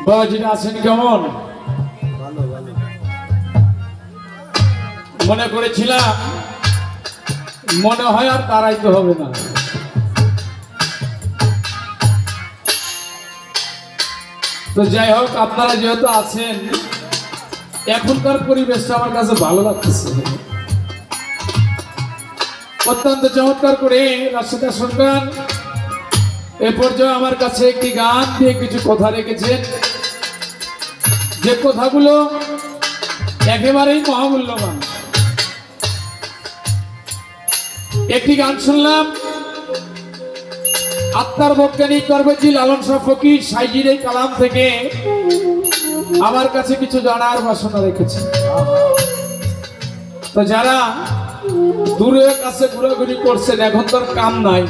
বাবাজিরা আছেন কেমন? মনে করেছিলাম মনে হয় আর দাঁড়াইতে হবে না, তো যাই হোক, আপনারা যেহেতু আছেন, এখনকার পরিবেশটা আমার কাছে ভালো লাগতেছে। অত্যন্ত চমৎকার করে রাশেদা সরকার এ পর্যায়ে আমার কাছে একটি গান দিয়ে কিছু কথা রেখেছেন, যে কথাগুলো একেবারেই মহামূল্যবান। একটি গান শুনলাম আত্মার বৈজ্ঞানিক করবেজি লালন শাহ ফকির সাইজির এই কালাম থেকে আমার কাছে কিছু জানার বাসনা রেখেছে। তো যারা দূরের কাছে ঘোরাঘুরি করছেন, এখন তো কাম নাই,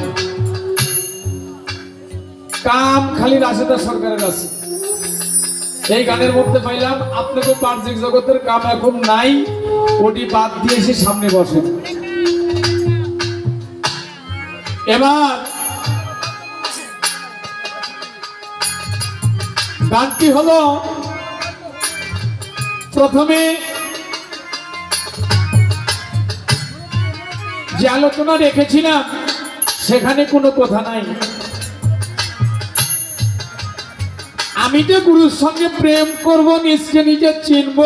কাম খালি রাশেদা সরকারের আছে। এই গানের মধ্যে পাইলাম আপনাকে বাহ্যিক জগতের কাম এখন নাই, ওটি বাদ দিয়ে এসে সামনে বসেন। এবার গানটি হলো, প্রথমে যে আলোচনা রেখেছিলাম সেখানে কোনো কথা নাই। আমি তো গুরুর সঙ্গে প্রেম করব, নিজকে নিজে চিনব,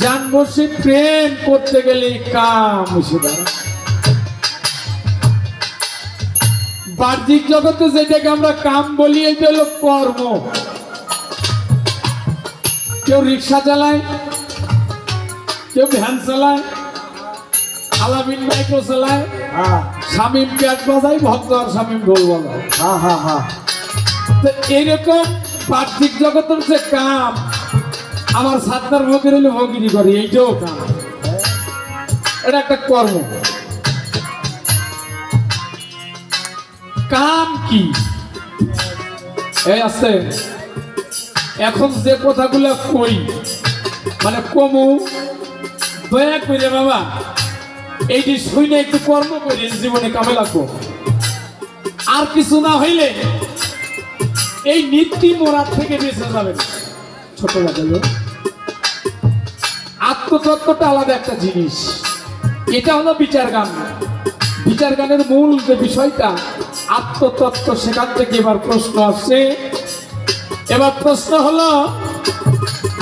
জানবো সে প্রেম করতে গেলে কাম এসে দাঁড়ায়। বাহ্যিক জগতে যেটাকে আমরা কাম বলি, এটা হলো কর্ম। কেউ রিক্সা চালায়, কেউ ভ্যান চালায়, আলামিন মাইক্রো চালায়, শামীম প্যাট বাজায়, ভক্ত আর শামীম ঢোল বাজায়। তো এইরকম বাহ্যিক জগতের যে কাম, আমার সাতটার ভোগের হলে ভগিরি করে, এইটাও কাম, এটা একটা কর্ম। কাম কি এই আছে, এখন যে কথাগুলো কই মানে কমু, দয়া করে বাবা এইটি শুনে একটু কর্ম করে জীবনে কামে লাগবো। আর কিছু না হইলে এই নীতি মোড়ার থেকে বেঁচে যাবেন। ছোট লাগলো, আত্মতত্ত্বটা আলাদা একটা জিনিস, এটা হলো বিচার গান। বিচার গানের মূল যে বিষয়টা আত্মতত্ত্ব, সেখান থেকে এবার প্রশ্ন আসছে। এবার প্রশ্ন হলো,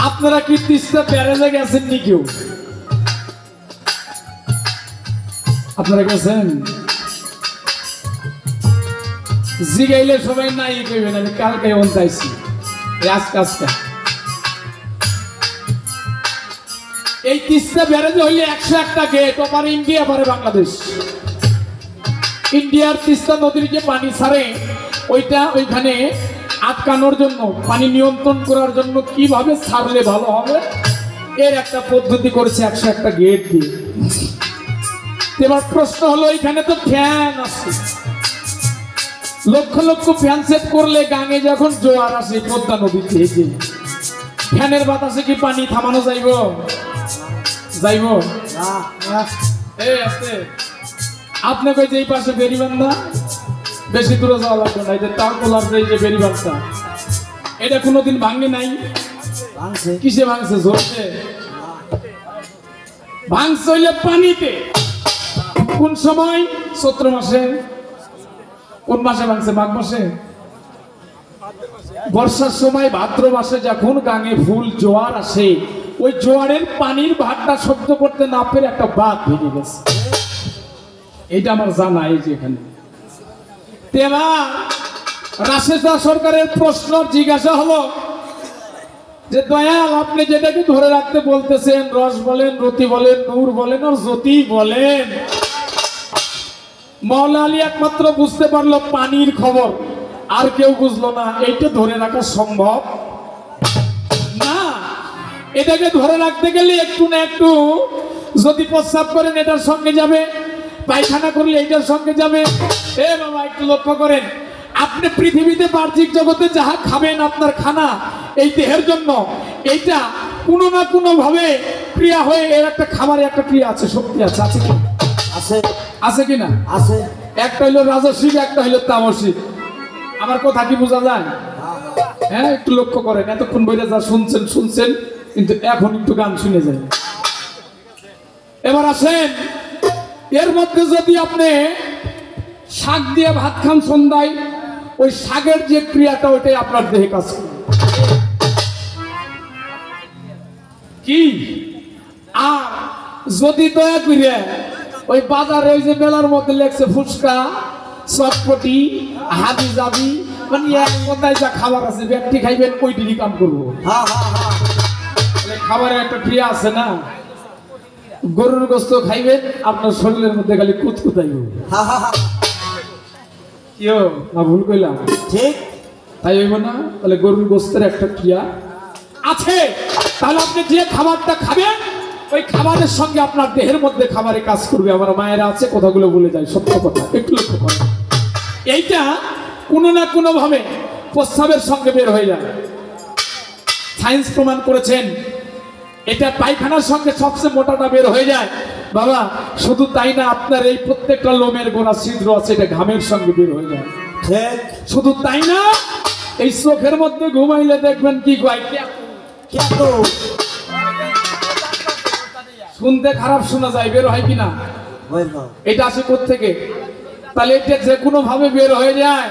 আপনারা কি তিস্তা ব্যারেজে গেছেন নি? কেউ আপনারা গেছেন? জিগাইলে সবাই নাই কইবেন, আমি কালকে এমন চাইছি রাজকাজটা। এই তিস্তা ব্যারেজে হইলে 101টা গেট, ওপার ইন্ডিয়া, পারে বাংলাদেশ। ইন্ডিয়ার তিস্তা নদীর যে পানি ছাড়ে, ওইটা ওইখানে আটকানোর জন্য, পানি নিয়ন্ত্রণ করার জন্য কিভাবে ছাড়লে ভালো হবে, এর একটা পদ্ধতি করেছে 101টা গেট দিয়ে। এবার প্রশ্ন হলো, এখানে তো ফ্যান আছে, লক্ষ লক্ষ ফ্যান সেট করলে গাঙে যখন জোয়ার আসে পদ্মা নদীতে, ফ্যানের বাতাসে কি পানি থামানো যাইব? যাইব না। এই আছে আপনাকে যেই পাশে বেরিবান্ধা, বেশি দূরে যাওয়া লাগবে না, এই যে তারকোলার যে বেরিবান্ধা, এটা কোনোদিন ভাঙে নাই? কিসে ভাঙছে? জোরছে ভাঙছে হইলে পানিতে। কোন সময়? চৈত্র মাসে। কোন মাসে ভাঙছে? মাঘ মাসে। বর্ষার সময় ভাদ্র মাসে যখন গাঙে ফুল জোয়ার আসে, ওই জোয়ারের পানির ভাতটা সহ্য করতে না পেরে একটা বাঁধ ভেঙে গেছে, এইটা আমার জানা। এই যে এখানে রাশেদা সরকারের প্রশ্ন জিজ্ঞাসা হলো যে, দয়াল আপনি যেটাকে ধরে রাখতে বলতেছেন, রস বলেন, রতি বলেন, নূর বলেন আর জ্যোতি বলেন, মওলা আলী একমাত্র বুঝতে পারলো পানির খবর, আর কেউ বুঝলো না। এইটা ধরে রাখা সম্ভব না। এটাকে ধরে রাখতে গেলে একটু না একটু, যদি প্রস্রাব করেন এটার সঙ্গে যাবে, পায়খানা করলে এটার সঙ্গে যাবে। এ বাবা একটু লক্ষ্য করেন, আপনি পৃথিবীতে বাহ্যিক জগতে যাহা খাবেন, আপনার খানা এই দেহের জন্য, এইটা কোনো না কোনো ভাবে ক্রিয়া হয়ে এর একটা খাবারে একটা ক্রিয়া আছে, শক্তি আছে, আছে কি? আছে আছে কি না? আছে। একটা হইলো রাজস্বিক, একটা হইলো তামসিক। আমার কথা কি বোঝা যায়? হ্যাঁ, একটু লক্ষ্য করেন। এতক্ষণ বইটা যা শুনছেন শুনছেন, কিন্তু এখন একটু গান শুনে যান। এবার আসেন, এর মধ্যে যদি আপনি শাক দিয়ে ভাত খান সন্ধ্যায়, ওই শাকের যে ক্রিয়াটা ওইটাই আপনার দেহে কাজ করে। কি? আর যদি দয়া করে ওই বাজারে ওই যে মেলার মধ্যে লেখছে ফুচকা, চটপটি, হাবি জাবি, মানে এক কথায় যা খাবার আছে ব্যক্তি খাইবেন ওইটিরই কাম করবো। খাবারের একটা ক্রিয়া আছে না, গরুর গোস্ত খাইবেন আপনার শরীরের মধ্যে খালি কুতকুতাইব। কিও না ভুল কইলাম? ঠিক তাই হইব না? তাহলে গরুর গোস্তের একটা ক্রিয়া আছে। তাহলে আপনি যে খাবারটা খাবেন ওই খাবারের সঙ্গে আপনার দেহের মধ্যে খাবারে কাজ করবে। আমার মায়েরা আছে, কথাগুলো বলে যায়, সত্য কথা, একটু লক্ষ্য করেন। এইটা কোনো না কোনো ভাবে প্রস্রাবের সঙ্গে বের হয়ে যায়। সায়েন্স প্রমাণ করেছেন এটা পায়খানার সঙ্গে সবচেয়ে মোটাটা বের হয়ে যায়। বাবা শুধু তাই না, আপনার এই প্রত্যেকটা লোমের গোড়া ছিদ্র আছে, এটা ঘামের সঙ্গে বের হয়ে যায়। ঠিক। শুধু তাই না, এই চোখের মধ্যে ঘুমাইলে দেখবেন কি কয়, শুনতে খারাপ শোনা যায়, বের হয় কিনা? এটা আসে কোত্থেকে? তাহলে এটা যে কোনো ভাবে বের হয়ে যায়,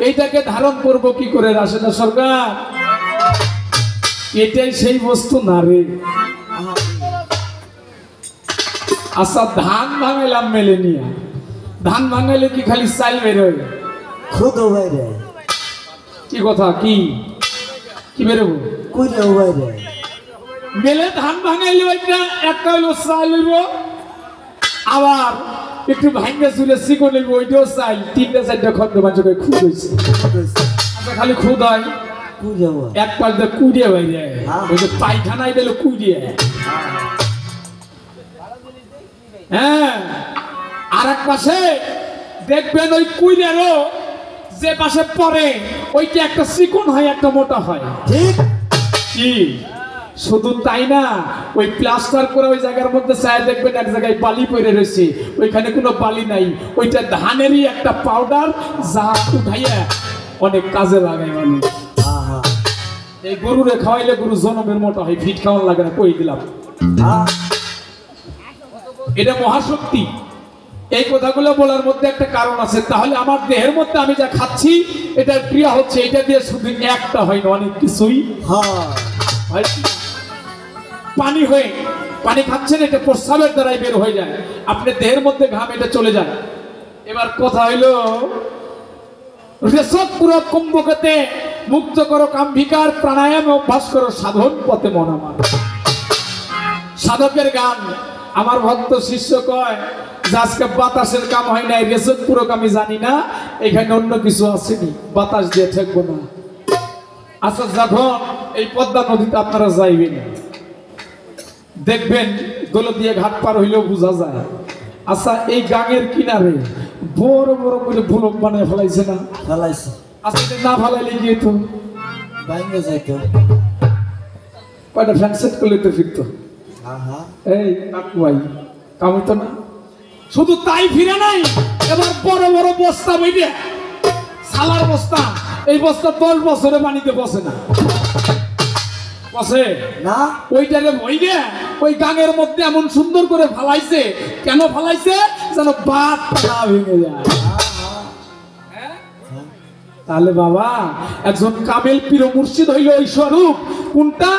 এইটাকে ধারণ করব কি করে রাশেদা সরকার? এটাই সেই বস্তু না রে। আচ্ছা, ধান ভাঙাইলাম মেলে নিয়ে, ধান ভাঙাইলে কি খালি চাল বেরোয়? খুদো বাইরে। কি কথা? কি কি বেরোবো? কুইলো বাইরে। মেলে ধান ভাঙাইলে ওইটা একটা হইলো চাল হইব, আবার একটু ভাঙ্গে চুলে চিকন হইব, ওইটাও চাল। তিনটা চারটা খন্ড মানুষকে খুদ হয়েছে। আচ্ছা, খালি খুদ হয়, এক পাশ দিয়ে কুড়িয়ে বাইরে, ওই যে পায়খানায় দিল কুড়িয়ে। হ্যাঁ, আর এক পাশে দেখবেন ওই কুইলেরও যে পাশে পড়ে ওইটা একটা চিকন হয়, একটা মোটা হয়। ঠিক কি? শুধু তাই না, ওই প্লাস্টার করে ওই জায়গার মধ্যে চায় দেখবেন এক জায়গায় বালি পড়ে রয়েছে, ওইখানে কোনো বালি নাই। ওইটা ধানেরই একটা পাউডার, যা উঠাইয়া অনেক কাজে লাগায় মানুষ। এই গরুরে খাওয়াইলে গরু জনমের মোটা হয়, ফিট খাওয়ান লাগে না, কই দিলাম। এটা মহাশক্তি। এই কথাগুলো বলার মধ্যে একটা কারণ আছে। তাহলে আমার দেহের মধ্যে আমি যা খাচ্ছি এটার ক্রিয়া হচ্ছে, এটা দিয়ে শুধু একটা হয় না, অনেক কিছুই হয়। পানি হয়ে পানি খাচ্ছেন, এটা প্রস্রাবের দ্বারাই বের হয়ে যায়, আপনার দেহের মধ্যে ঘাম এটা চলে যায়। এবার কথা হইল, রেশক পুরো কুম্ভকতে মুক্ত করো কাম্ভিকার, প্রাণায়াম অভ্যাস করো সাধন পথে মন আমার। সাধকের গান। আমার ভক্ত শিষ্য কয় যে আজকে বাতাসের কাম হয় নাই, রেশক পুরো আমি জানি না, এখানে অন্য কিছু আসেনি, বাতাস দিয়ে ঠেকবো না। আচ্ছা, যখন এই পদ্মা নদীতে আপনারা যাইবেন, দেখবেন দৌলতদিয়া ঘাট পার হইলেও বোঝা যায়। আচ্ছা, এই গাঙের কিনারে বড় বড় করে ভুলক বানায় ফেলাইছে না? ফেলাইছে। আচ্ছা, এটা না ফেলাইলে গিয়ে তো বাইঙ্গে যাইতো, কয়টা ফ্যান সেট করলে তো ফিরতো। এই কাকু ভাই কামিতো না। শুধু তাই ফিরে নাই, এবার বড় বড় বস্তা বইবে, সালার বস্তা, এই বস্তা 10 বছরে পানিতে বসে না, বসে না। ওইটারে বইবে ওই গাঙের মধ্যে এমন সুন্দর করে ফালাইছে। কেন ফালাইছে? যেন বাদ না ভেঙে যায়। তাহলে বাবা, একজন কামেল পীর মুর্শিদ হইল ওই স্বরূপ। কোনটা?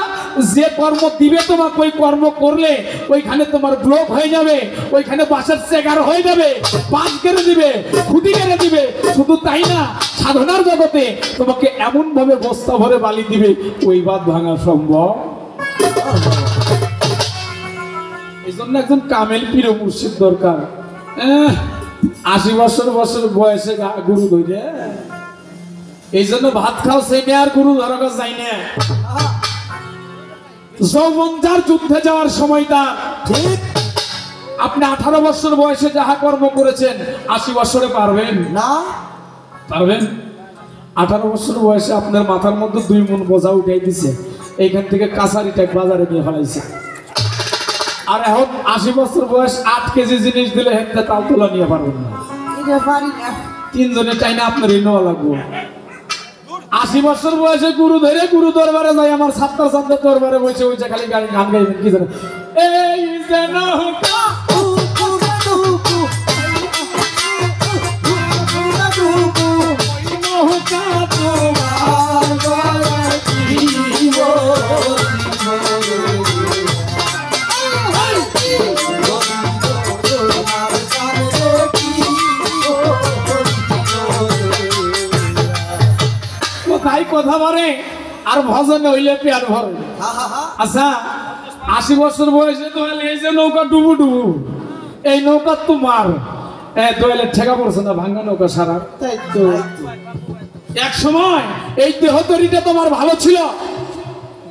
যে কর্ম দিবে তোমাকে, ওই কর্ম করলে ওইখানে তোমার ব্লক হয়ে যাবে, ওইখানে বাসার চেগার হয়ে যাবে, পাঁচ কেড়ে দিবে, খুঁটি কেড়ে দিবে। শুধু তাই না, সাধনার জগতে তোমাকে এমন ভাবে বস্তা ভরে বালি দিবে, ওই বাদ ভাঙা সম্ভব। এই জন্য একজন কামেল পীর মুর্শিদ দরকার। 80 বছর বয়সে গুরু ধরে, এই জন্য ভাত খাও সেই আর গুরু ধরা যাই না। যৌবন যার যুদ্ধে যাওয়ার সময়টা ঠিক। আপনি 18 বছর বয়সে যাহা কর্ম করেছেন 80 বছরে পারবেন না? পারবেন? 18 বছর বয়সে আপনার মাথার মধ্যে 2 মণ বোঝা উঠাই দিছে, এইখান থেকে কাছারিটা বাজারে নিয়ে ফেলাইছে। আর এখন 80 বছর বয়স 8 কেজি জিনিস দিলে হেঁটে তাল তোলা নিয়ে পারবেন না। এটা পারি না। তিনজনে চাই না আপনার নেওয়া লাগবো। 80 বছর বয়সে গুরু ধরে গুরু দরবারে যাই, আমার ছাত্র ছাত্র দরবারে বসে বসে খালি গান গাইবেন কি জানেন? এই যে নৌকা নৌকা তোমার কোথায় কথা বলে আর ভজনে হইলে পেয়ার ভরে। আচ্ছা 80 বছর বয়সে তো এই যে নৌকা ডুবু ডুবু, এই নৌকা তোমার দোয়েলের ঠেকা পড়ছে না ভাঙ্গা নৌকা সারা। তাই তো। এক সময় এই দেহতরিটা তোমার ভালো ছিল,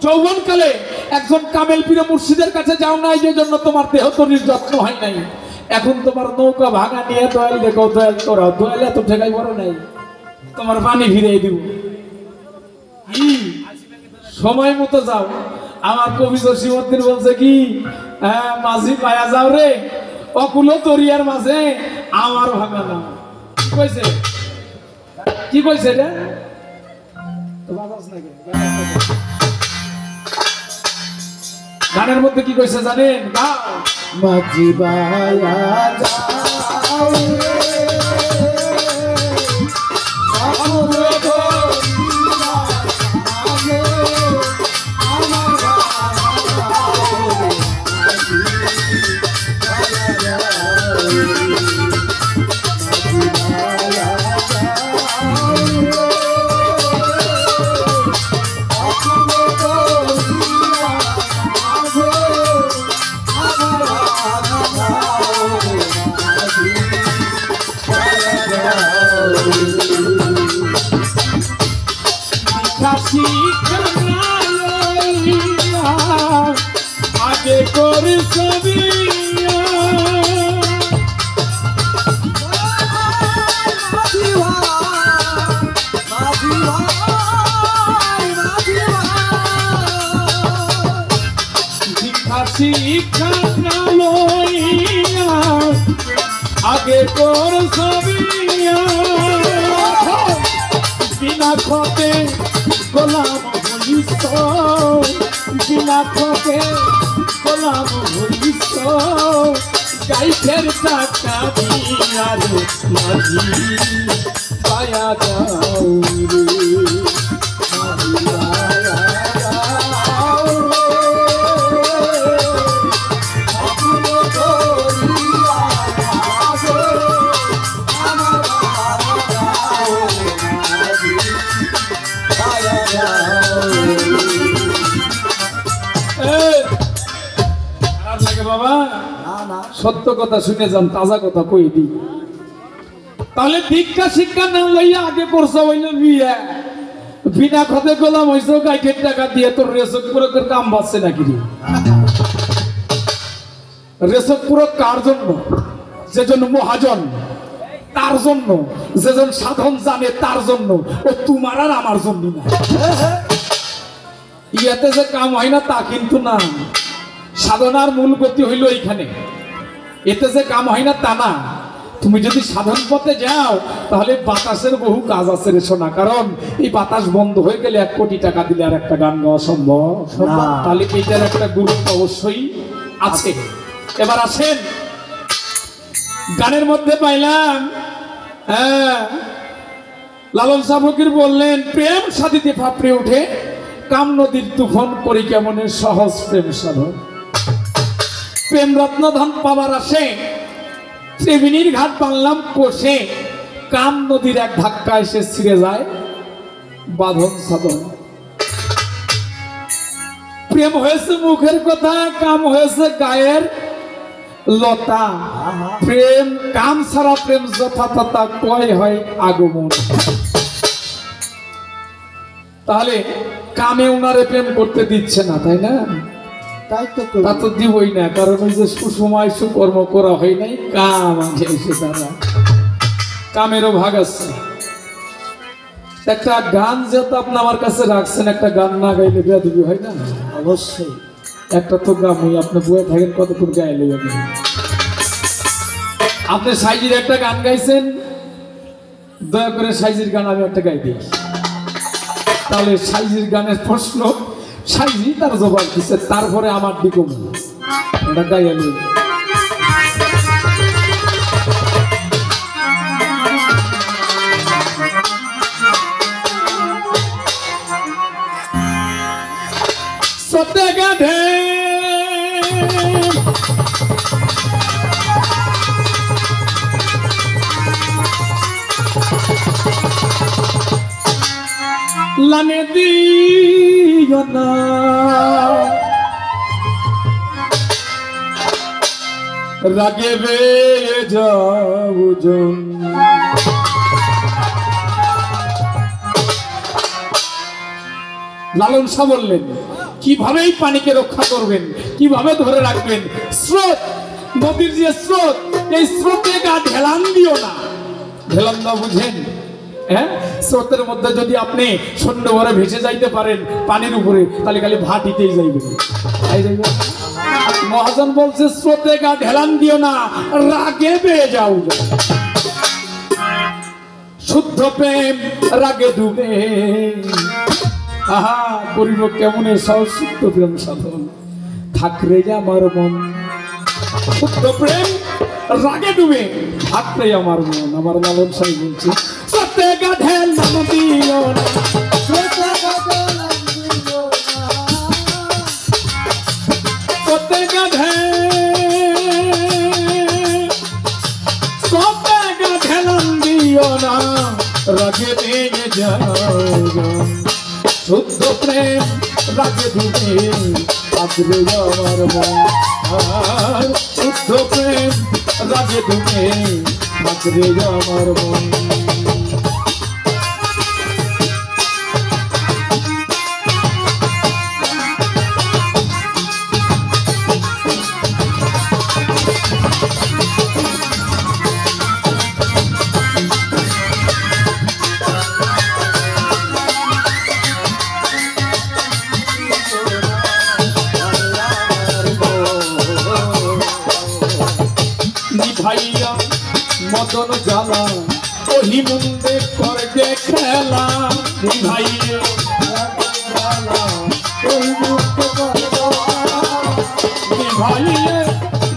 যৌবনকালে একজন কামেল পীরে মুর্শিদের কাছে যাও নাই, যে জন্য তোমার দেহতরির যত্ন হয় নাই। এখন তোমার নৌকা ভাঙা নিয়ে দোয়েল দেখো, দোয়েল করো, দোয়েল এত ঠেকাই বড় নাই, তোমার পানি ফিরিয়ে দিব। সময় মতো যাও। আমার কবি জসিমউদ্দিন বলছে কি, মাঝি পায়া যাও রে অকুল দরিয়ার মাঝে আমার ভাঙা নাও। কি কইছে, কি কইছে রে? গানের মধ্যে কি কইছে জানেন? গাও মাঝি বায়া যাও আগে করে সবিয়া আগে কর সবিয়া বিনা খতে গোলাম হইস, বিনা খতে গোলাম হইস, গাইছের টাকা দিয়া রে মাঝি পায়া যাও রে, মাঝি পায়া যাও বাবা। সত্য কথা শুনে যান, তাজা কথা কই দি। তাহলে দীক্ষা শিক্ষা না লইয়া আগে করছো হইল বিয়া, বিনা খতে গোলাম হইছো, গাইকের টাকা দিয়ে তোর রেশক পুরকের কাম বাঁচছে নাকি রে? রেশক পুরক কার জন্য? যে জন্য মহাজন, তার জন্য, যেজন সাধন জানে তার জন্য। ও তোমার আর আমার জন্য না। ইয়াতে যে কাম হয় না তা কিন্তু না, সাধনার মূল গতি হইল এইখানে। এতে যে কাম হয় না তা না। তুমি যদি সাধন পথে যাও তাহলে বাতাসের বহু কাজ আছে রে শোনা। কারণ এই বাতাস বন্ধ হয়ে গেলে 1 কোটি টাকা দিলে আর একটা গান গাওয়া সম্ভব। তাহলে এইটার একটা গুরুত্ব অবশ্যই আছে। এবার আসেন গানের মধ্যে পাইলাম, লালন শাহ ফকির বললেন, প্রেম সাধিতে ফাপড়ে ওঠে কাম নদীর তুফান করি কেমনে সহজ প্রেম সাধন। প্রেম রত্নধন পাবার আসে ত্রিবেণীর ঘাট বানলাম কোষে, কাম নদীর এক ধাক্কা এসে ছিঁড়ে যায় বাঁধন সাধন। প্রেম হয়েছে মুখের কথা, কাম হয়েছে গায়ের লতা। প্রেম কাম ছাড়া প্রেম যথাতথা কয় হয় আগমন। তাহলে কামে ওনারে প্রেম করতে দিচ্ছে না, তাই না? তাই তো। তা তো দিবই না, কারণ ওই যে সুসময় সুকর্ম করা হয় নাই, কাম আছে এসে তারা, কামেরও ভাগ আছে। একটা গান যেহেতু আপনি আমার কাছে রাখছেন, একটা গান না গাইলে বেয়াদবি হয় না? অবশ্যই। একটা তো গামই আপনি বয়ে থাকেন, কতক্ষণ গাইলে যাবে? আপনি সাইজির একটা গান গাইছেন, দয়া করে সাইজির গান আমি একটা গাই দিই। তাহলে সাইজির গানের প্রশ্ন সাইজি তার জবাব দিচ্ছে, তারপরে আমার দিকম এটা গাই আমি। সত্যি গাধে লানে দিও না, রাগে বেয়ে যাও জন। লালন শাহ বললেন কিভাবে এই পানিকে রক্ষা করবেন, কিভাবে ধরে রাখবেন। স্রোত, নদীর যে স্রোত, এই স্রোতে গা ঢেলান দিও না। ঢেলান না বুঝেন? হ্যাঁ, স্রোতের মধ্যে যদি আপনি সন্ধ্যে ভরে ভেসে যাইতে পারেন পানির উপরে, তাহলে খালি ভাটিতেই যাইবেন। মহাজন বলছে স্রোতে গা ঢেলান দিও না, রাগে বেয়ে যাও। শুদ্ধ প্রেম রাগে ডুবে, আহা করিব কেমন সহজ শুদ্ধ প্রেম সাধন, থাকরে আমার মন। শুদ্ধ প্রেম রাগে ডুবে, থাকরে আমার মন। আমার লালন সাহেব বলছে সত্যে গাধে নাম দিও না, সত্যে গাধে নাম দিও না, রাগে ভেঙে যাও। শুদ্ধ প্রেম রাগে ডুবে, থাকরে আমার মন। শুদ্ধ প্রেম রাগে ডুবে, থাকরে আমার মন। ভাইয়া মদন জ্বালা, ওহি মুন্দে করবে খেলা। ভাইয়া ভাইয়ে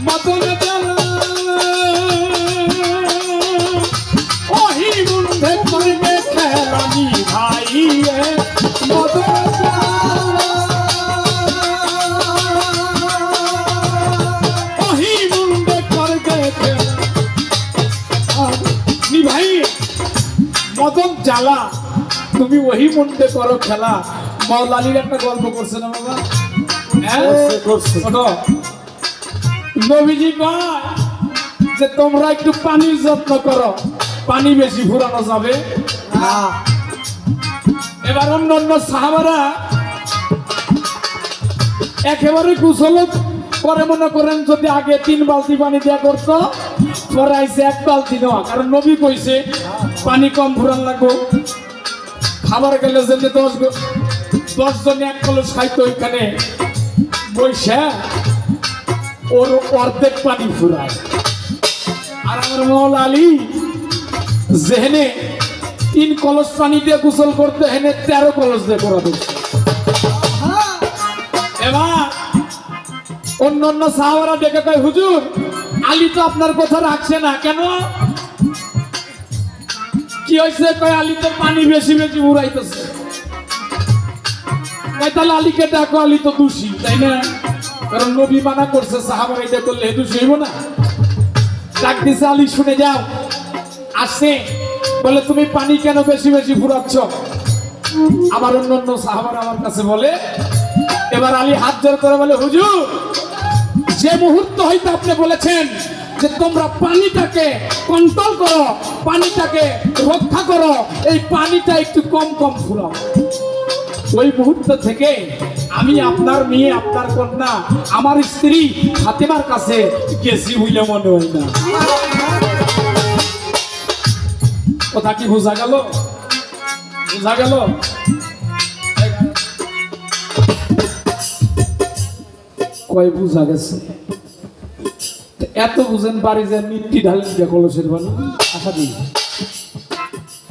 মদন জ্বালা, ওহি মুন্দে করবে খেলা। ভাইয়ে মদন জ্বালা, ওহি মুন্দে করবে খেলা। ভাই মদন জ্বালা, তুমি ওহি মনতে করো খেলা। মৌলালির একটা গল্প করছে না বাবা? নবীজি কয় যে তোমরা একটু পানির যত্ন করো, পানি বেশি ফুরানো যাবে না। এবার অন্য অন্য সাহাবারা একেবারে গোসল করে, মনে করেন যদি আগে 3 বালতি পানি দেয়া করতো, পরে আইসে 1 বালতি নেওয়া। কারণ নবী কইছে পানি কম ফুরান লাগবো। খাবার গেলে যদি 10 জনে 1 কলস খাইতো, ওইখানে বৈশা ওর অর্ধেক পানি ফুরায়। আর আমার মৌলা আলী যেহেনে 3 কলস পানি দিয়ে গোসল করতে, হেনে 13 কলস দিয়ে করা দিচ্ছে। এবার অন্য অন্য সাহাবারা ডেকে কয় হুজুর, আলী তো আপনার কথা রাখছে না কেন? কি হয়েছে? কয় আলী তো পানি বেশি বেশি উড়াইতেছে। তাহলে আলীকে ডাকো, আলী তো দোষী, তাই না? কারণ নবী মানা করছে, সাহাবারা এটা করলে দোষী হইব না। ডাক দিছে, আলী শুনে যাও। আসে বলে তুমি পানি কেন বেশি বেশি ফুরাচ্ছ? আবার অন্য অন্য সাহাবারা আমার কাছে বলে। এবার আলী হাত জোর করে বলে হুজুর, যে মুহূর্ত হইতে আপনি বলেছেন যে তোমরা পানিটাকে কন্ট্রোল করো, পানিটাকে রক্ষা করো, এই পানিটা একটু কম কম ফুরাও, ওই মুহূর্ত থেকে আমি আপনার মেয়ে, আপনার কন্যা, আমার স্ত্রী ফাতেমার কাছে গেছি হইলে মনে হয় না। কথা কি বোঝা গেল? বুঝা গেল? কয় বুঝা গেছে? এত বুঝেন বাড়ি যে মিট্টি ঢালেন কে কলসের পানি? আশা দিই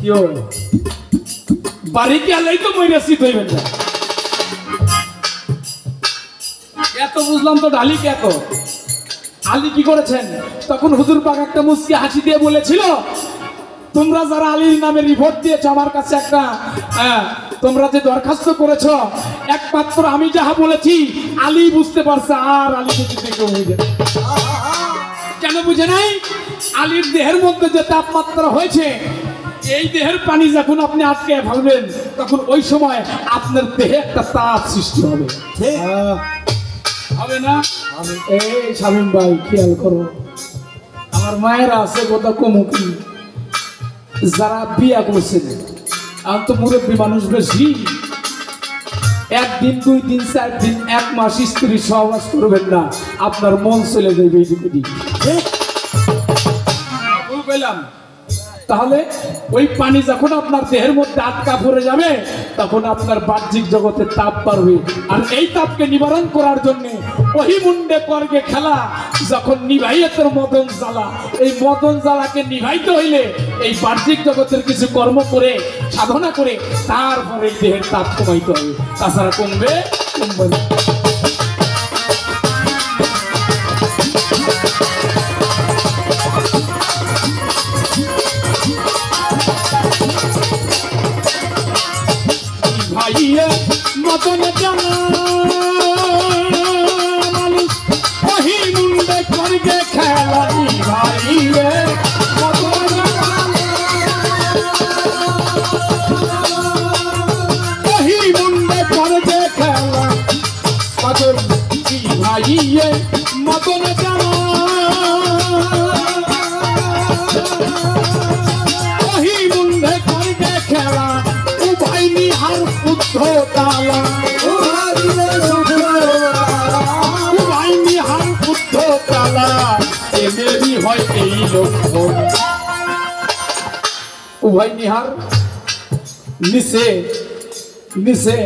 কিও বাড়ি কি আলাই তো মইরা শীত হইবেন না। এত বুঝলাম তো ঢালি কে এত? আলী কি করেছেন? তখন হুজুর পাক একটা মুস্কি হাসি দিয়ে বলেছিল, তোমরা যারা আলীর নামে রিপোর্ট দিয়েছো আমার কাছে একটা, তোমরা যে দরখাস্ত করেছো, একমাত্র আমি যাহা বলেছি আলী বুঝতে পারছে, আর আলী কিছু কেউ বুঝে না। কেন বুঝে নাই? আলীর দেহের মধ্যে যে তাপমাত্রা হয়েছে, এই দেহের পানি যখন আপনি আটকে ফেলবেন তখন ওই সময় আপনার দেহে একটা তাপ সৃষ্টি হবে। হবে না? এই শামীম ভাই খেয়াল করো, আমার মায়েরা আছে গোটা কমুকি, যারা বিয়া করছেন, আর তো মুরব্বী মানুষ বেশি, একদিন 2 দিন 4 দিন 1 মাস স্ত্রী সহবাস করবেন না, আপনার মন চলে যাবে এইটুকু দিক। বললাম তাহলে ওই পানি যখন আপনার দেহের মধ্যে আটকা পড়ে যাবে তখন আপনার বাহ্যিক জগতে তাপ বাড়বে, আর এই তাপকে নিবারণ করার জন্য ওহি মুন্ডে করগে খেলা, যখন নিভাইয়ের মদন জ্বালা, এই মদন জ্বালাকে নিভাইতে হইলে এই বাহ্যিক জগতের কিছু কর্ম করে সাধনা করে তারপরে দেহের তাপ কমাইতে হবে, তাছাড়া কমবে না। ভাইয়ে মতন মানুষ ওহি মুন্ডে করগে খেলা, ভাইয়ে মতন ওহি মুন্ডে করগে খেলা, মতন ভাইয়ে মতন ওহি মুন্ডে করগে খেলা, নিহার বুদ্ধ তালা, নিহার বুদ্ধ তালা, এদেরই হয় এই লক্ষণ। উভয় নিহার নিচে নিচে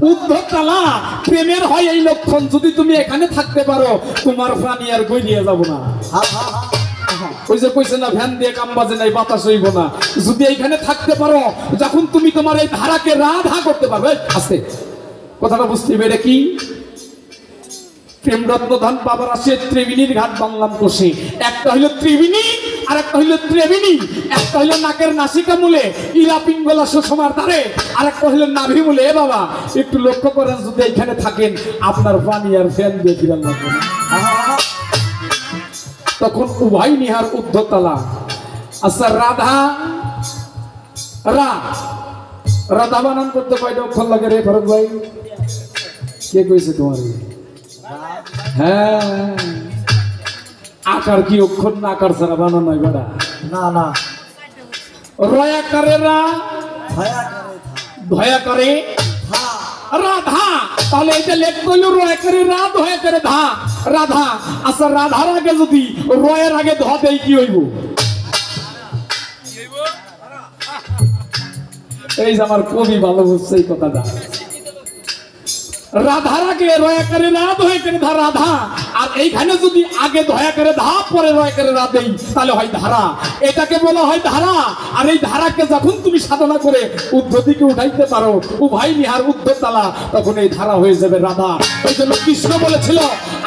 উদ্ধতালা, প্রেমের হয় এই লক্ষণ। যদি তুমি এখানে থাকতে পারো তোমার প্রাণী আর গইলিয়ে যাব না। ওই যে কইছে না ভ্যান দিয়ে কাম বাজে নাই, বাতাস হইব না। যদি এইখানে থাকতে পারো, যখন তুমি তোমার এই ধারাকে রাধা করতে পারবে, আস্তে কথাটা বুঝতে হবে। এটা কি? প্রেমরত্ন ধন বাবার আসে ত্রিবেণীর ঘাট বাংলাম কোষে, একটা হইল ত্রিবেণী আর একটা হইল ত্রিবেণী, একটা হইল নাকের নাসিকা মূলে ইলা পিঙ্গলা সুষমার ধারে, আর একটা হইল নাভি মূলে। এ বাবা একটু লক্ষ্য করেন, যদি এইখানে থাকেন আপনার পানি আর ফ্যান দিয়ে ফিরান লাগবে না। তখন উভয় নিহার উদ্ধতলা। আচ্ছা রাধা, রাধা বানান করতে কয়টা অক্ষর লাগে রে ফারুক ভাই? কে কইছে তোমার? হ্যাঁ, আকার কি অক্ষর না? আকার ছাড়া বানানো নয় বেটা। না না, রয়াকারে রা, ভয়াকারে রাধা। তাহলে এটা লেখ কইল রয়াকারে রা, ভয়াকারে ধা, রাধা। আচ্ছা রাধার আগে যদি রয়ের আগে ধ দেই কি হইব? এই যে আমার কবি ভালো বুঝছে এই কথাটা। রাধার আগে রয়াকারে রা, ভয়াকারে ধা, রাধা। আর এইখানে যদি আগে দয়াকারে ধা পরে রয়াকারে রা দেই তাহলে হয় ধারা। এটাকে বলা হয় ধারা। আর এই ধারাকে যখন তুমি সাধনা করে উদ্ধতিকে উঠাইতে পারো, উভয় নিহার উদ্ধতালা, তখন এই ধারা হয়ে যাবে রাধা। ওই জন্য কৃষ্ণ বলেছিল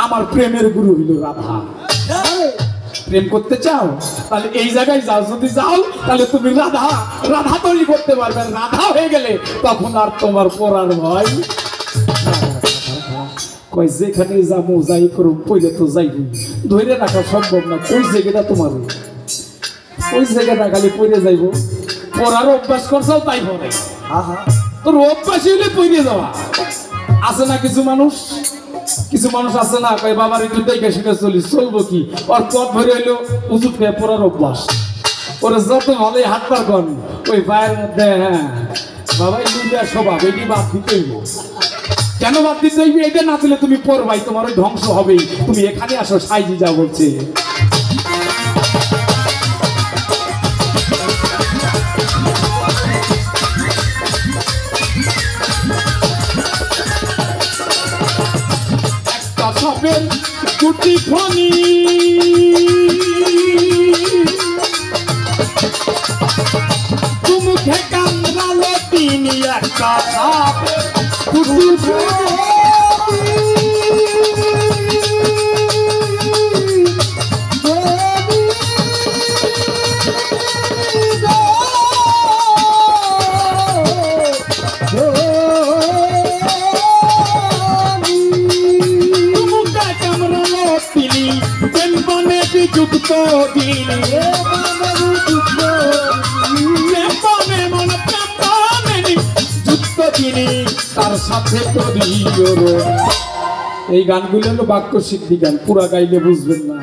আমার প্রেমের গুরু হইল রাধা। প্রেম করতে চাও তাহলে এই জায়গায় যাও, যদি যাও তাহলে তুমি রাধা রাধা তৈরি করতে পারবে। রাধা হয়ে গেলে তখন আর তোমার পরার ভয়। কই যেখানে যাবো যাই করুম পইলে তো যাইবি, ধরে রাখা সম্ভব না। ওই জায়গাটা তোমার, ওই জায়গাটা খালি পইরে যাইব। পড়ার অভ্যাস করছাও তাই পড়ে, তোর অভ্যাস হইলে পইরে যাওয়া। আছে না কিছু মানুষ, কিছু মানুষ আছে না কই বাবার একটু দেখে শুনে চলি, চলবো কি? ওর পথ ভরে হইলো উঁচু খেয়ে পড়ার অভ্যাস। ওরা যত ভালোই হাত পার করেন ওই পায়ের মধ্যে, হ্যাঁ বাবা এই দুইটা স্বভাব, এটি বাদ দিতে হইব। কেন বাদ দিতে হইবে? এটা না দিলে তুমি পড়বাই, তোমার ওই ধ্বংস হবেই। তুমি এখানে আসো, সাইজি যা বলছে। দুটি ফণি মুখে কামড়ালো তিনি একটা সাপ দুটি যুক্ত দিন যুক্ত তিনি তার সাথে এই গানগুলো হলো বাক্য সিদ্ধি গান, পুরা গাইলে বুঝবেন না,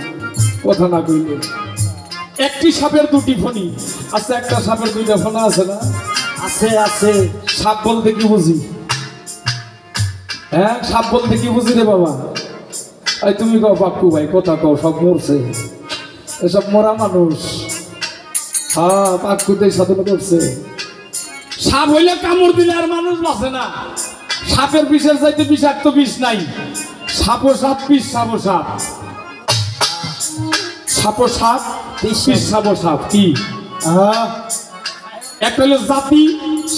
কথা না কইলে। একটি সাপের দুটি ফণি। আচ্ছা, একটা সাপের দুইটা ফণা আছে না? আছে আছে। সাপ বলতে কি বুঝি? হ্যাঁ, সাপ বলতে কি বুঝি রে বাবা? এই তুমি কও বাক্কু ভাই, কথা কও, সব মরছে, এসব মরা মানুষ। হ্যাঁ, বাক্কুতে সাধনা করছে। সাপ হইলে কামড় দিলে আর মানুষ বাঁচে না। সাপের বিষের চাইতে বিষাক্ত বিষ নাই। সাপো সাপ, বিষ সাপো সাপ, সাপো সাপ, বিষ সাপো সাপ। কি একটা হলো জাতি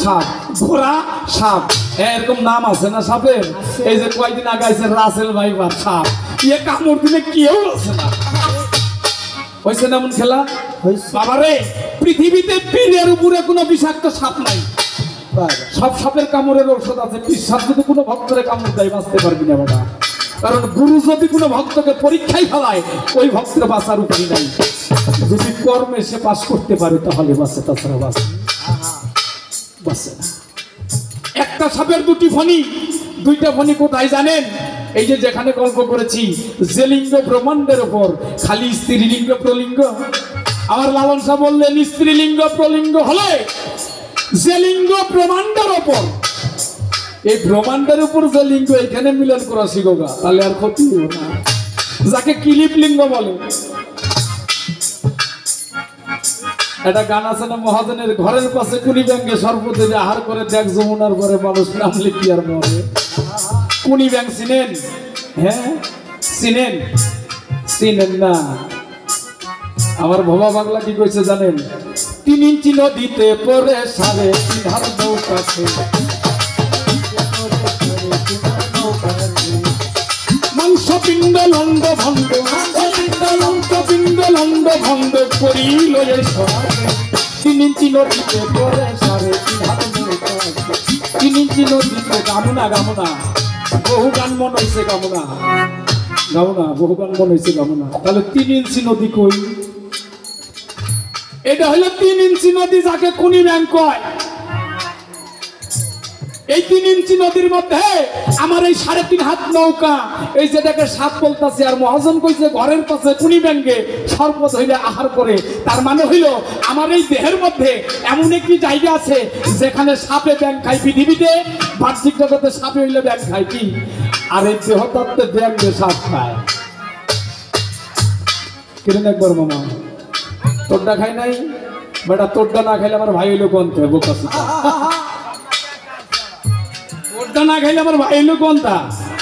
সাপ, ঘোড়া সাপ, এরকম নাম আছে না সাপের? এই যে কয়েকদিন আগে আছে রাসেল ভাইবার সাপ, ইয়ে কামড় দিলে কেউ আছে না। হয়েছে না এমন খেলা? বাবারে, পৃথিবীতে পীরের উপরে কোনো বিষাক্ত সাপ নাই। সব সাপের কামড়ের ঔষধ আছে। পীর সাপ যদি কোনো ভক্তরে কামড় দেয় বাঁচতে পারবি না বাবা। কারণ গুরু যদি কোনো ভক্তকে পরীক্ষায় ফেলায়, ওই ভক্তের বাঁচার উপায় নাই। যদি কর্মে সে পাস করতে পারে তাহলে বাঁচে, তাছাড়া বাঁচে না। একটা সাপের দুটি ফণি। দুইটা ফণি কোথায় জানেন? এই যে যেখানে গল্প করেছি যে লিঙ্গ ব্রহ্মাণ্ডের উপর, খালি স্ত্রীলিঙ্গ প্রলিঙ্গ। আমার লালন সাহেব বললেন স্ত্রীলিঙ্গ প্রলিঙ্গ হলে যে লিঙ্গ ব্রহ্মাণ্ডের উপর, এই ব্রহ্মাণ্ডের উপর যে লিঙ্গ এখানে মিলন করা শিখোগা, তাহলে আর ক্ষতি হবে না। যাকে কিলিপ লিঙ্গ বলে। একটা গান আছে না মহাজনের, ঘরের পাশে কুনি ব্যাঙ্গে সর্বদেবে আহার করে দেখ যমুনার পরে মানুষ নামলে কি আর মরে। কুনি ব্যাংক চিনেন? হ্যাঁ চিনেন? চিনেন না? আমার ভবা বাংলা কি কইছে জানেন? 3 ইঞ্চি নদীতে পরে 3.5 হাত নৌকাছে, মাংস পিণ্ড লন্ড ভণ্ড, পিণ্ড লন্ড ভণ্ড করিল 3 ইঞ্চি নদীতে পরে 3.5 হাত নৌকাছে। 3 ইঞ্চি নদীতে গামুনা গামুনা, বহু গান মন হয়েছে গামুনা গামুনা, বহু গান মন হয়েছে গামুনা। তাহলে 3 ইঞ্চি নদী কই? এটা হলো 3 ইঞ্চি নদী, যাকে কুনি ব্যাংক কয়। এই 3 ইঞ্চি নদীর মধ্যে আমার এই 3.5 হাত নৌকা, এই যেটাকে সাপ বলতাছে। আর মহাজন কইছে ঘরের পাশে কুনি ব্যাংকে সর্বত হইলে আহার করে। তার মানে হইল আমার এই দেহের মধ্যে এমন একটি জায়গা আছে যেখানে সাপে ব্যাংক খায়। পৃথিবীতে বাহ্যিক জগতে সাপে হইলে ব্যাংক খায় কি, আর এই দেহতত্ত্বে ব্যাংকে সাপ খায়। কিরণ একবার মামা তোরটা খাই নাই বেটা, তোরটা না খাইলে আমার ভাই হইলো কোনটা? বোকাসি, তোরটা না খাইলে আমার ভাই হইলো কোনটা?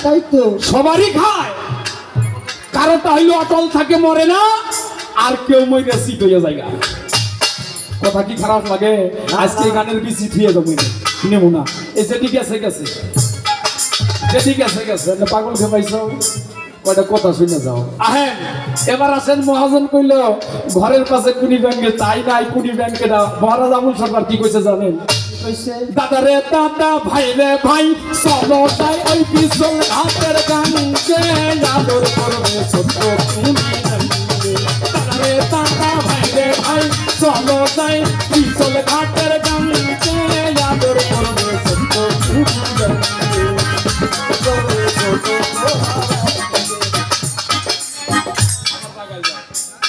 তাই তো সবারই খায়, কারোটা হইলো অটল থাকে মরে না, আর কেউ মইরা সিট হইয়া জায়গা। কথা কি খারাপ লাগে? আজকে গানের বিসি থিয়ে যাবো নেবো না। এই যে ঠিক আছে গেছে, যে ঠিক আছে গেছে, পাগল খেপাইছ কয়টা কথা শুনে যাও। আহেন এবার আসেন। মহাজন কইল ঘরের পাশে কুনি ব্যাংকে, তাই নাই কুনি ব্যাংকে না। মহারাজ আমুল সরকার কি কইছে জানেন? দাদা রে দাদা, ভাই রে ভাই, চলো তাই ওই পিছল হাতের গানকে আদর করবে ছোট্ট কুনি ব্যাংকে। দাদা রে দাদা, ভাই রে ভাই, চলো তাই পিছল হাতের গানকে আদর করবে ছোট্ট কুনি ব্যাংকে।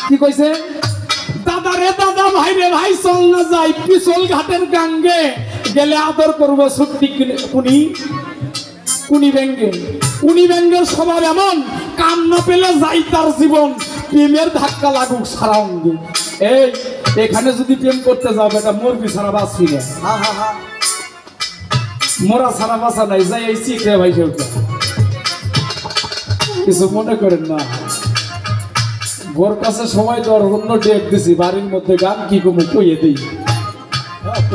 কি কইছে? দাদা রে দাদা, ভাই রে ভাই, চল না যাই পিছল ঘাটের গাঙ্গে, গেলে আদর করবো ছুটি কুনি কুনি ব্যাঙ্গে। কুনি ব্যাঙ্গের স্বভাব এমন, কাম না পেলে যাই তার জীবন, প্রেমের ধাক্কা লাগুক সারা অঙ্গে। এই এখানে যদি প্রেম করতে যাও বেটা, মরবি সারা বাঁচবি না। মরা সারা বাঁচা নাই, যাই এই চিকরে ভাই সেটা কিছু মনে করেন না, বোর কাছে সময় দেওয়ার অন্য ডেট দিছি, বাড়ির মধ্যে গান কি কমু কইয়ে দিই,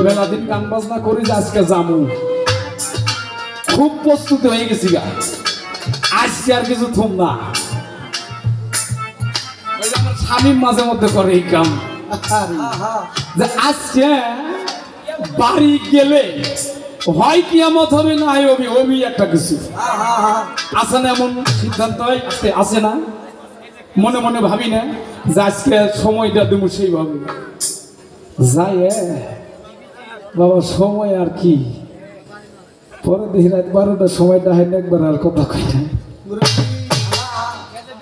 মেলা দিন গান বাজনা করি যে আজকে জামু, খুব প্রস্তুত হয়ে গেছি গা, আজকে আর কিছু থম না। ওই যে আমার স্বামী মাঝে মধ্যে করে এই কাম, যে আজকে বাড়ি গেলে হয় কিয়ামত হবে না হয় হবি হবি একটা কিছু আছে না, এমন সিদ্ধান্ত আছে না, মনে মনে ভাবি না যে আজকে সময়টা দেবো সেইভাবে যাই বাবা, সময় আর কি, পরে দেখি রাত 12টার সময়টা হয় না, একবার আর কথা কই না,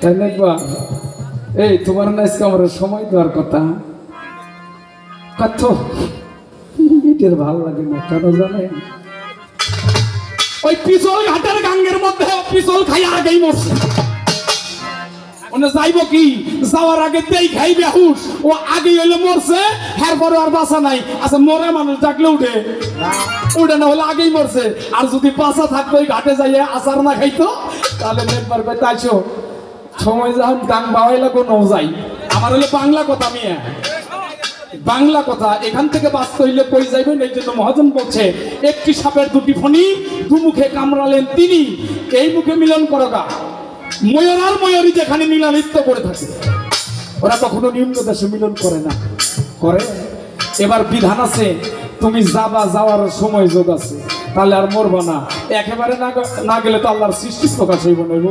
তাই না একবার, এই তোমার না আজকে আমার সময় দেওয়ার কথা, কত এটার ভালো লাগে না কেন জানে, ওই পিছল ঘাটের গাঙ্গের মধ্যে পিছল খাই আগেই মরছে, ওনে যাইব কি যাওয়ার আগে দেই খাই বেহুশ, ও আগে হইলে মরছে, এরপরে আর বাঁচা নাই, আচ্ছা মরে মানুষ ডাকলে উঠে উঠে না হলে আগেই মরছে, আর যদি বাঁচা থাকতো ওই ঘাটে যাইয়ে আচার না খাইতো তাহলে নেটবার করতে আইসো, সময় যখন গাং বাওয়াইলা কোনো যাই, আমার হলে বাংলা কথা মিয়া, বাংলা কথা, এখান থেকে বাঁচতে হইলে কই যাইবেন, এই জন্য মহাজন বলছে একটি সাপের দুটি ফণি, দুমুখে কামড়ালেন তিনি, এই মুখে মিলন করো গা, ময়ূর আর ময়ূরী যেখানে মিলনিত্য করে থাকে, ওরা কখনো নিম্ন দেশে মিলন করে না, করে। এবার বিধান আছে, তুমি যাবা, যাওয়ার সময় যোগ আছে, তাহলে আর মরবা না, একেবারে না গেলে তো আল্লাহর সৃষ্টি প্রকাশ হইব নইব,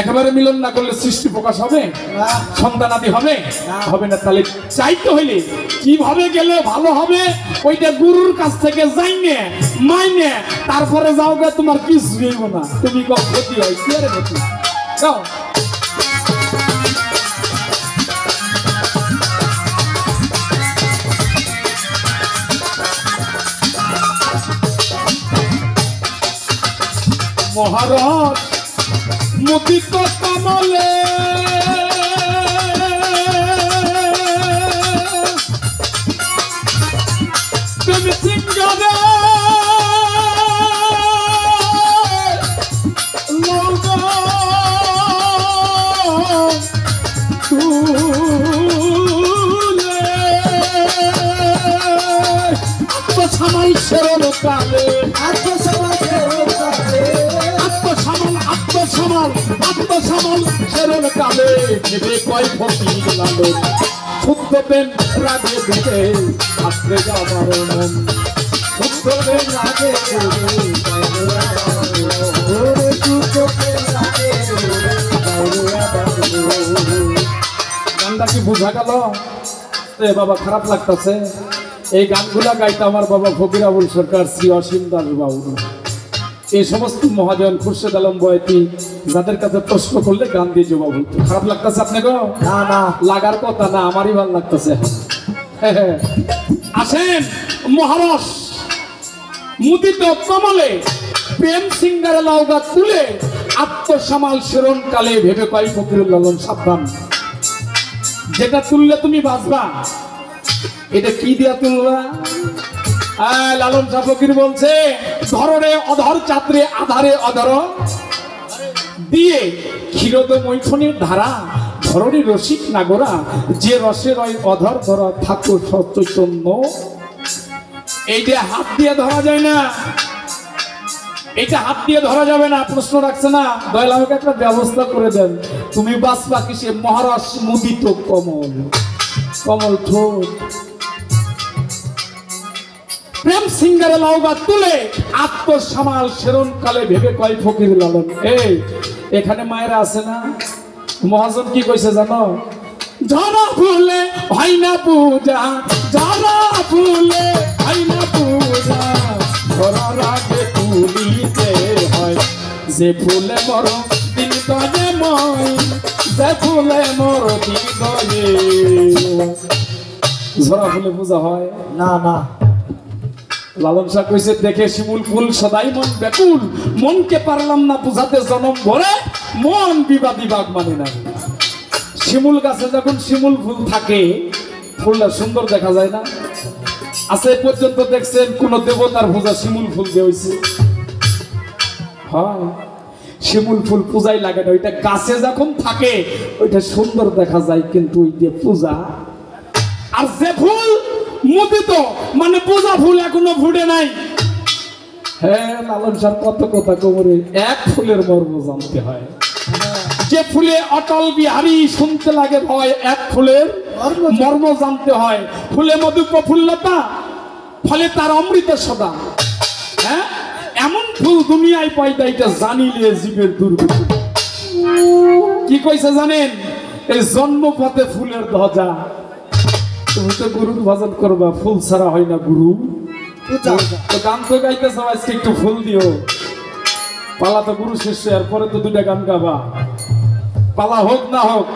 একেবারে মিলন না করলে সৃষ্টি প্রকাশ হবে, সন্তানাদি হবে হবে না, তাহলে চাইতে হইলে কিভাবে গেলে ভালো হবে, ওইটা গুরুর কাছ থেকে যাইনে মাইনে তারপরে যাও গে, তোমার কিছু হইব না, তুমি কম ক্ষতি হয় কি আরে ক্ষতি যাও। মহারাজ মুদিত কমলে তুমি সিংহরে আত্মসামাল শরণ কালে, আত্মসামাল শরণ কালে, ভেবে কয় ফকির লালন, শুদ্ধ প্রেম রাগে ভেবে আশ্রে যাবার মন, শুদ্ধ প্রেম রাগে গানটা কি বোঝা গেল? বাবা খারাপ লাগতেছে, এই গানগুলা গাইতে আমার বাবা ফকির আবুল সরকার, শ্রী অসীম দাস বাবু, এই সমস্ত মহাজন খুরশেদ আলম বয়াতি, যাদের কাছে প্রশ্ন করলে গান দিয়ে জবাব হইতো। খারাপ লাগতেছে আপনাকে? না না, লাগার কথা না, আমারই ভালো লাগতেছে। আসেন মহারস মুদিত কমলে, প্রেম সিঙ্গারে লাউগা তুলে, আত্মসামাল শরণ কালে, ভেবে কয় ফকিরুল লালন সাবধান, যেটা তুললে তুমি বাঁচবা, এটা কি দিয়া তুলবা? লালন শাহ ফকির বলছে, ধররে অধর চাত্রে আধারে অধর দিয়ে, ক্ষীরদ মৈথুনের ধারা, ধররে রসিক নাগরা, যে রসে রয় অধর ধরা, ঠাকুর সচৈতন্য। এইটা হাত দিয়ে ধরা যায় না, এটা হাত দিয়ে ধরা যাবে না, প্রশ্ন রাখছে না, দয়াল আমাকে একটা ব্যবস্থা করে দেন, তুমি বাঁচবা কিসে? মহারস মুদিত কমল, কমল ঠোঁট, প্রেম সিঙ্গারে লাউগা তুলে, আত্মসামাল শরণ কালে, ভেবে কয় ফকির লালন। এই এখানে মায়েরা আছে না, মহাজন কি কইছে জানো? যারা ফুলে হয় না পূজা, যারা ফুলে হয় না পূজা, ধরার আগে তুলিতে হয়, যে ফুলে মর দিন দয়ে মই, যে ফুলে মর দিন দয়ে। ঝরা ফুলে পূজা হয় না? না। লালন শাহ কইছে, দেখে শিমুল ফুল সদাই মন ব্যাকুল, মনকে পারলাম না বুঝাতে জনম ভরে, মন বিবাদী বাগ মানে না। শিমুল গাছে যখন শিমুল ফুল থাকে, ফুলটা সুন্দর দেখা যায় না? আচ্ছা, এ পর্যন্ত দেখছেন কোন দেবতার পূজা শিমুল ফুল দিয়ে হয়েছে? হয়। শিমুল ফুল পূজায় লাগে না, ওইটা গাছে যখন থাকে ওইটা সুন্দর দেখা যায়, কিন্তু ওই যে পূজা। আর যে ফুল মুদিত মানে পূজা ফুল এখনো ফুটে নাই। হ্যাঁ লালন সাহেব কত কথা কোমরে, এক ফুলের মর্ম জানতে হয়। যে ফুলে অটল বিহারী শুনতে লাগে ভয়, এক ফুলের মর্ম জানতে হয়। ফুলে মধু প্রফুল্লতা, ফলে তার অমৃত সদা। হ্যাঁ এমন ফুল দুনিয়ায় পয়দা, এটা জানিলে জীবের দুর্গতি। কি কইছে জানেন? এই জন্মপথে ফুলের ধ্বজা। তুমি তো গুরুর ভজন করবা, ফুল ছাড়া হয় না গুরু। তো গান তো গাইতেছ, আজকে একটু ফুল দিও। পালা তো গুরু শিষ্য, এরপরে তো দুটা গান গাবা, পালা হোক না হোক।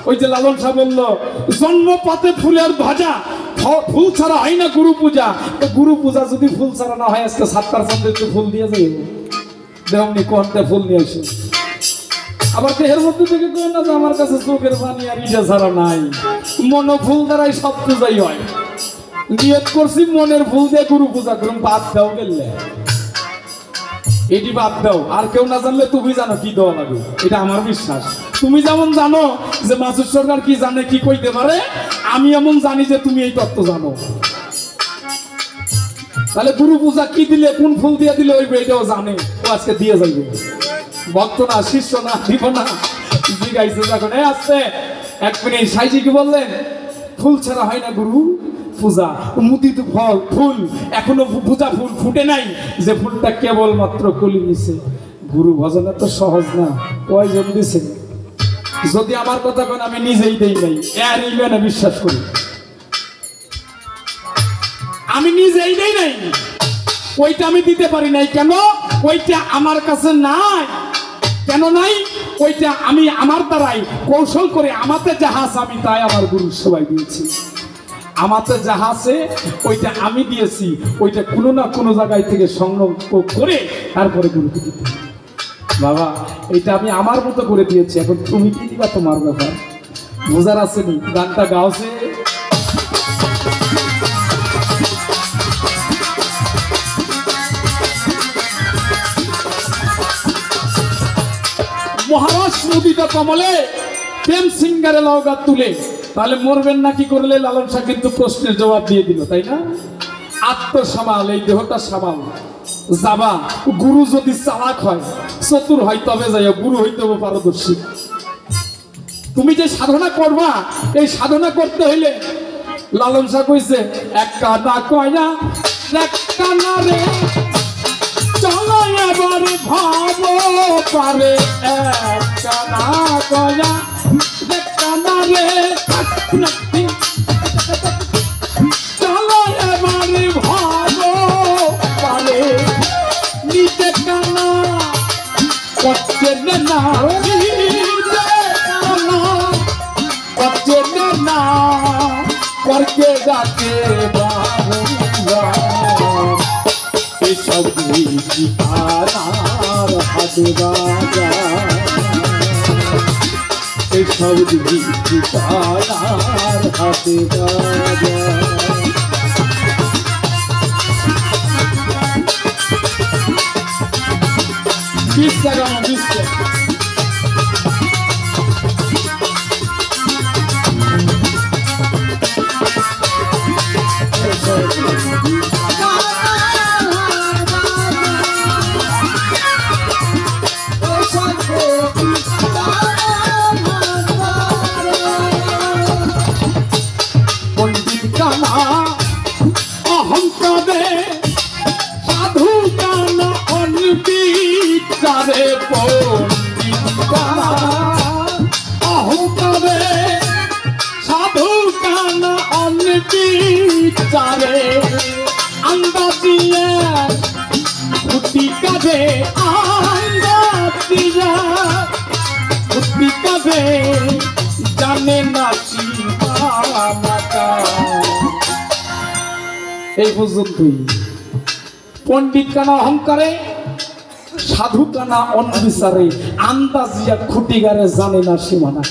ওই যে লালন শাহ বললো জন্মপথে ফুলের ধ্বজা, ফুল ছাড়া হয় না গুরু পূজা। তো গুরু পূজা যদি ফুল ছাড়া না হয়, আজকে 7টার সন্ধ্যে একটু ফুল দিয়ে যাই, দেহমনি কোনটা ফুল নিয়ে আসে। আবার দেহের মধ্যে থেকে কেউ না যে আমার কাছে চোখের পানি আর ইটা ছাড়া নাই। মন ফুল দ্বারাই সব পূজাই হয়। নিয়ত করছি মনের ফুল দিয়ে গুরু পূজা করুন, বাদ দাও গেলে এটি বাদ দাও। আর কেউ না জানলে তুমি জানো কি দেওয়া লাগে, এটা আমার বিশ্বাস। তুমি যেমন জানো যে মাসুদ সরকার কি জানে, কি কইতে পারে, আমি এমন জানি যে তুমি এই তত্ত্ব জানো। তাহলে গুরু পূজা কি দিলে, কোন ফুল দিয়ে দিলে ওই এটাও জানে, ও আজকে দিয়ে যাইবে। ভক্ত না, শিষ্য না, দিব না, জিগাইছে যখন আসছে 1 মিনিট। সাইজি কি বললেন? ফুল ছাড়া হয় না গুরু পূজা। মুদিত ফল ফুল এখনো পূজা ফুল ফুটে নাই, যে ফুলটা কেবল মাত্র কলি নিছে। গুরু ভজনে তো সহজ না, কয়জন দিছে? যদি আমার কথা কেন আমি নিজেই দেই নাই, এর ইলেনে বিশ্বাস করি, আমি নিজেই দেই নাই। ওইটা আমি দিতে পারি নাই কেন? ওইটা আমার কাছে নাই। কেন নাই? ওইটা আমি আমার দ্বারাই কৌশল করে, আমাতে যাহা আছে আমি তাই আমার গুরু সবাই দিয়েছি। আমাতে যাহা আছে ওইটা আমি দিয়েছি, ওইটা কোনো না কোনো জায়গায় থেকে সংগ্রহ করে তারপরে গুরুকে দিতে। বাবা এটা আমি আমার মতো করে দিয়েছি, এখন তুমি কি দিবা তোমার ব্যাপার। বোঝার আসেনি? গানটা গাওছে মহারাজ নদীটা কমলে প্রেম সিঙ্গারে লওগা তুলে। তাহলে মরবেন না কি করলে? লালন শাহ কিন্তু প্রশ্নের জবাব দিয়ে দিল, তাই না? আত্মসামাল, এই দেহটা সামাল যাবা। গুরু যদি চালাক হয়, চতুর হয়, তবে যাই গুরু হইতে হবে পারদর্শী। তুমি যে সাধনা করবা, এই সাধনা করতে হইলে লালন শাহ কইছে একটা না কয়না, একটা না রে চলো এবার ভাব পারে, একটা না কয়না, একটা না রে চলো এবার ভাব পারে, নিজে কানা করছে না, করছে না করকে যাকে এসব ঠিকানার হাতে বাজা, এসব ঠিকানার হাতে বাজা। বিশটা গান, 20টা। পণ্ডিত কানা অহংকারে, সাধু কানা অনবিচারে, পণ্ডিত কানা অহংকারে, সাধু কানা অনবিচারে, আন্দাজিয়া ফুটি কাঁধে, আন্দাজিয়া ফুটি কাঁধে, জানে না এই পর্যন্তই। পণ্ডিত কানা অহংকারে, সাধু কানা অনবিচারে, আন্দাজিয়া খুঁটিগারে, জানে না সীমানা।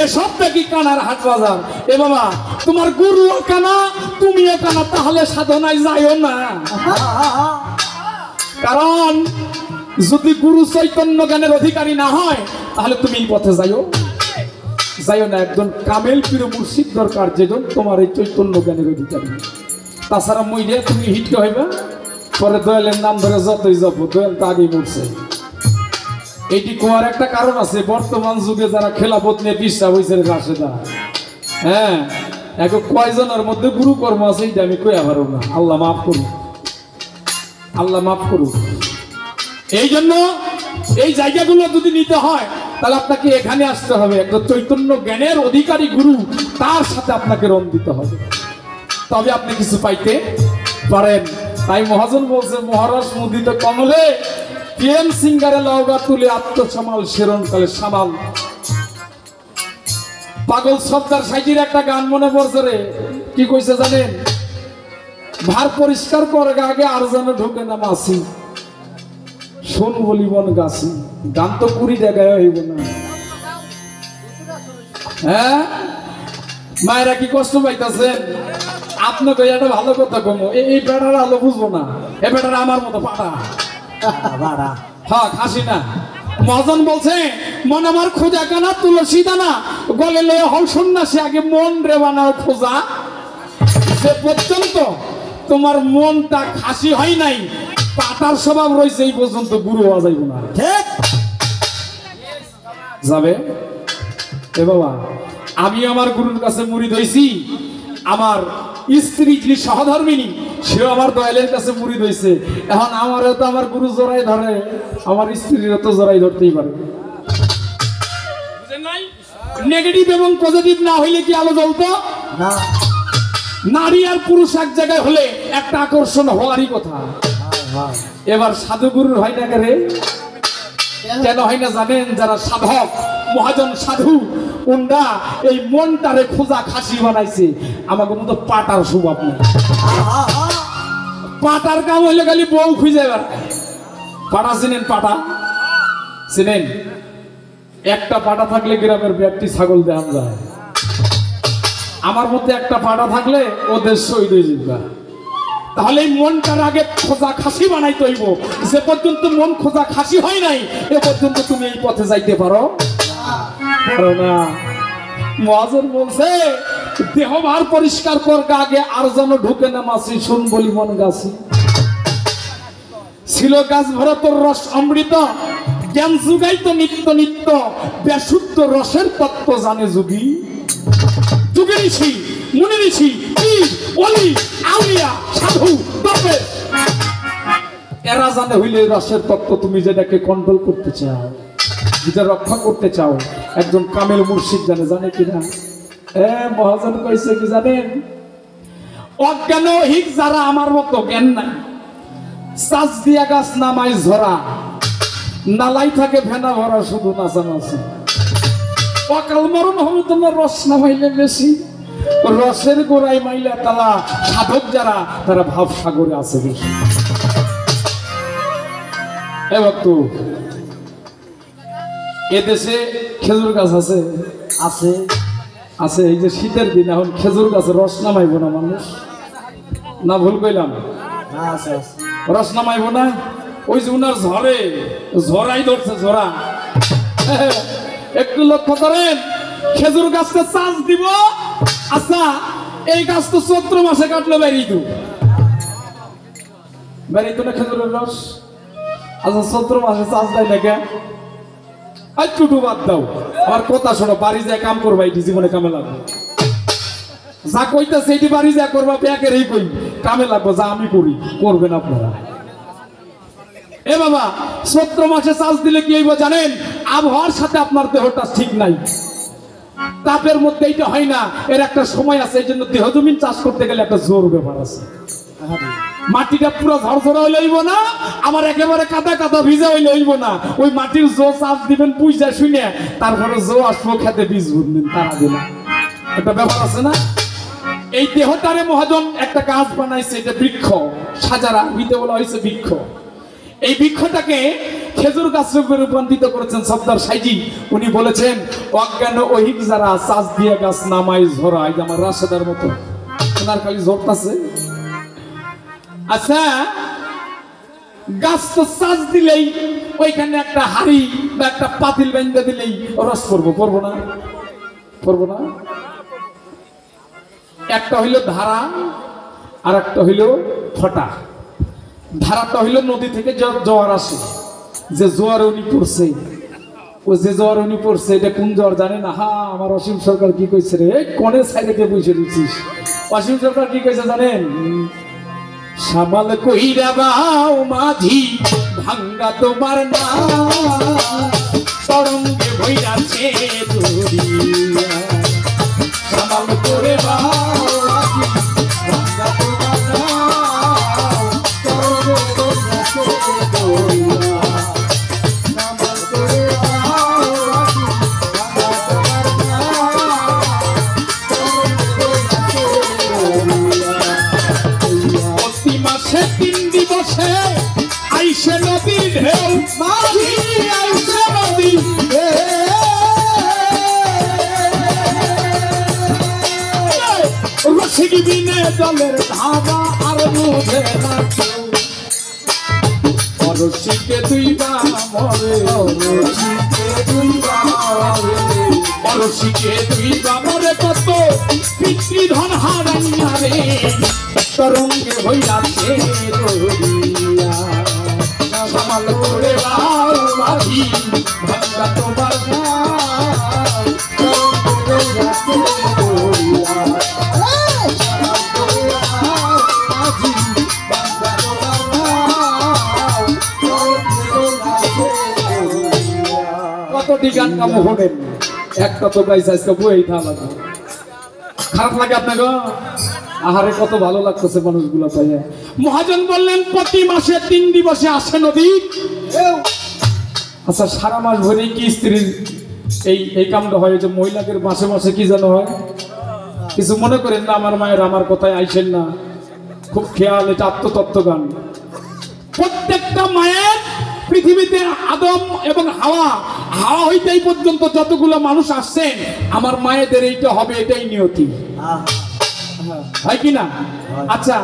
এসব দেখি কানার হাট বাজার। এ বাবা তোমার গুরুও কানা, তুমিও কানা, তাহলে সাধনায় যাইও না। কারণ যদি গুরু চৈতন্য জ্ঞানের অধিকারী না হয় তাহলে তুমি এই পথে যাইও না। একজন কামেল পীর মুর্শিদ দরকার, যেজন তোমার এই চৈতন্য জ্ঞানের অধিকারী। তাছাড়া মইলে তুমি হিটকে হইবে, পরে দয়ালের নাম ধরে যতই যাব, দয়াল তো আগেই মরছে। এইটি কোয়ার একটা কারণ আছে, বর্তমান যুগে যারা খেলাফত নিয়ে বিশ্বাস হয়েছে রাশেদা, হ্যাঁ, এখন কয়জনের মধ্যে গুরু কর্ম আছে এইটা আমি কইয়া পারব না। আল্লাহ মাফ করুন, আল্লাহ মাফ করুন। এই জন্য এই জায়গাগুলো যদি নিতে হয় তাহলে আপনাকে এখানে আসতে হবে, একটা চৈতন্য জ্ঞানের অধিকারী গুরু, তার সাথে আপনাকে রণ দিতে হবে, তবে আপনি কিছু পাইতে পারেন। তাই মহাজন বলছে, মহারাজ মুদিত কমলে প্রেম সিঙ্গারে লওগা তুলে আত্মসমাল শিরণকালে সামাল। পাগল সর্দার সাইজির একটা গান মনে পড়ছে রে, কি কইছে জানেন? ভার পরিষ্কার করে আগে আর যেন ঢুকে না মাসি, শোন বলিবন গাছি। গান তো 20 টাকায় হইব না। হ্যাঁ মায়েরা কি কষ্ট পাইতেছেন? আপনাকে একটা ভালো কথা কমো, এই বেটার আলো বুঝবো না, এ বেটার আমার মতো পাটা হ্যাঁ খাসি না। মহাজন বলছে, মন আমার খোঁজা কানা তুলসী দানা, গলে লয়ে হল সন্ন্যাসী, আগে মন রে বানাও খোঁজা। সে পর্যন্ত তোমার মনটা খাসি হয় নাই, পাটার স্বভাব রয়েছে, এই পর্যন্ত গুরু হওয়া যাইব না। ঠিক যাবে এ বাবা, আমি আমার গুরুর কাছে মুরিদ হইছি, আমার স্ত্রী যিনি সহধর্মিনী সেও আমার দয়ালের কাছে মুরিদ হইছে। এখন আমারও তো আমার গুরু জোড়াই ধরে, আমার স্ত্রীরও তো জোড়াই ধরতেই পারে। নেগেটিভ এবং পজিটিভ না হইলে কি আলো জ্বলতো না? নারী আর পুরুষ এক জায়গায় হলে একটা আকর্ষণ হওয়ারই কথা। এবার সাধু গুরুর হয় না রে, কেন হয় না জানেন? যারা সাধক মহাজন সাধু, উন্ডা এই মনটারে খোঁজা খাসি বানাইছে। আমাকে মতো পাটার স্বভাব নেই, পাটার কাম হইলে খালি বউ খুঁজে বেড়ায়। পাটা চিনেন? পাটা চিনেন? একটা পাটা থাকলে গ্রামের ব্যক্তি ছাগল দেওয়া যায়। আমার মধ্যে একটা পাটা থাকলে ওদের শহীদ হয়ে যাবে। তাহলে এই মনটার আগে খোঁজা খাসি বানাইতে হইব। যে পর্যন্ত মন খোঁজা খাসি হয় নাই, এ পর্যন্ত তুমি এই পথে যাইতে পারো না। মহাজন বলছে, দেহ ভার পরিষ্কার কর আগে আর যেন ঢুকে না মাসি, শুন বলি মন গাছি। ছিল গাছ ভরা তোর রস অমৃত, জ্ঞান যুগাইতো নিত্য নিত্য, বেশুদ্ধ রসের তত্ত্ব জানে যুগী। যুগে ঋষি, মুনি ঋষি, পীর, ওলি, আউলিয়া, সাধু, তবে এরা জানে হইলে রসের তত্ত্ব। তুমি যেটাকে কন্ট্রোল করতে চাও, যেটা রক্ষা করতে চাও, একজন কামেল মুর্শিদ জানে। জানে কিনা? মহাজন কইছে কি জানেন? অজ্ঞান হিক যারা আমার মতো জ্ঞান নাই, চাষ দিয়া গাছ নামায় ঝরা, নালাই থাকে ভেনা ভরা, শুধু নাচানাচি। অকাল মরণ হবে তোমার রস নামাইলে বেশি, রসের গোড়ায় মাইলে তালা। সাধক যারা, তারা ভাব সাগরে আছে বেশি। এবার তো এদেশে খেজুর গাছ আছে আছে আছে। এই যে শীতের দিন, এখন খেজুর গাছে রস নামাইব না মানুষ? না ভুল কইলাম? রস নামাইব না? ওই যে উনার ঝরে ঝরাই ধরছে, ঝরা। একটু লক্ষ্য করেন, খেজুর গাছটা চাষ দিব। আচ্ছা, এই গাছ তো চৈত্র মাসে কাটলো বেরিয়ে বেরিয়ে না খেজুরের রস। আচ্ছা, চৈত্র মাসে চাষ দেয় না কে? একটু বাদ দাও, আমার কথা শোনো। বাড়ি যায় কাম করবা, এটি জীবনে কামে লাগবে। যা কইতেছে এটি বাড়ি যা করবা, ব্যাকের এই কই কামে লাগবো। যা আমি করি, করবেন আপনারা। এ বাবা, চৈত্র মাসে চাষ দিলে কি হইব জানেন? আবহাওয়ার সাথে আপনার দেহটা ঠিক নাই, তাপের মধ্যে এইটা হয় না। এর একটা সময় আছে, এই জন্য দেহ জমিন চাষ করতে গেলে একটা জোর ব্যাপার আছে। মাটিটা পুরো ঝরঝরা হইলে হইব না, আমার একেবারে কাদা কাদা ভিজা হইলে হইব না। ওই মাটির জো চাষ দিবেন বুঝা শুনে, তারপরে জো আসবো খেতে বীজ বুনবেন, তারা দিন একটা ব্যাপার আছে না। এই দেহটারে মহাজন একটা গাছ বানাইছে, এটা বৃক্ষ সাজারা, হইতে বলা হয়েছে বৃক্ষ। এই বৃক্ষটাকে খেজুর গাছ রূপে রূপান্তরিত করেছেন সর্দার সাইজি। উনি বলেছেন, অজ্ঞান অহিক যারা চাষ দিয়ে গাছ নামাই ঝরা। এই যে আমার রাশেদার মতো, ওনার খালি ঝরতাছে। আচ্ছা, গাছ তো চাষ দিলেই ওইখানে একটা হাড়ি বা একটা পাতিল বেঁধে দিলেই রস পড়বো না একটা হইল ধারা আর একটা হইল ফটা। ধারাটা হইল নদী থেকে জোয়ার আসে, যে জোয়ার উনি পড়ছে, ও যে জোয়ার উনি পড়ছে এটা কোন জোয়ার জানে না। আমার অসীম সরকার কি কইছে রে, কোণের সাইডে বসে দিচ্ছিস। অসীম সরকার কি কইছে জানেন? সামাল কইরা বাও মাঝি ভাঙ্গা তোমার না, তরঙ্গে ভইরাছে দরিয়া। সামাল করে বাও মাঝি ভাঙ্গা তোমার না, তরঙ্গে ভইরাছে দরিয়া। সামাল করে বাও মাঝি ভাঙ্গা তোমার না, তরঙ্গে ভইরাছে দরিয়া। প্রতি মাসে 3 দিবসে আইসে নদীর ঢেউ, মাঝি আইসে নদীর ঢেউ। রসিক বিনে জলের ধারা আর বুঝে না কেউ। রসিকে দুই বা মরে, রসিকে দুই বা মরে, রসিকে দুই বা মরে, কত পিতৃধন হারাইয়া রে, তরঙ্গে হইয়াছে দরিয়া। সামাল করে বাও মাঝি ভাঙ্গা তোমার না, তরঙ্গে হইয়াছে দরিয়া। সামাল করে বাও মাঝি ভাঙ্গা তোমার না, তরঙ্গে হইয়াছে দরিয়া। কতটি গান কাম হলেন, একটা তো গাইছে আজকে বই থাকা খারাপ লাগে আপনাকে? আহারে কত ভালো লাগতেছে মানুষগুলো পাইয়া। মহাজন বললেন প্রতি মাসে 3 দিবসে আসে নদী। আচ্ছা সারা মাস ভরে কি স্ত্রীর এই কামটা হয়? যে মহিলাদের মাসে মাসে কি যেন হয়, কিছু মনে করেন না আমার মায়ের, আমার কথায় আইসেন না, খুব খেয়াল, এটা আত্মতত্ত্ব গান। প্রত্যেকটা মায়ের পৃথিবীতে আদম এবং হাওয়া হইতে এই পর্যন্ত যতগুলো মানুষ আসছেন, আমার মায়েদের এইটা হবে, এটাই নিয়তি, হয় কি না? আচ্ছা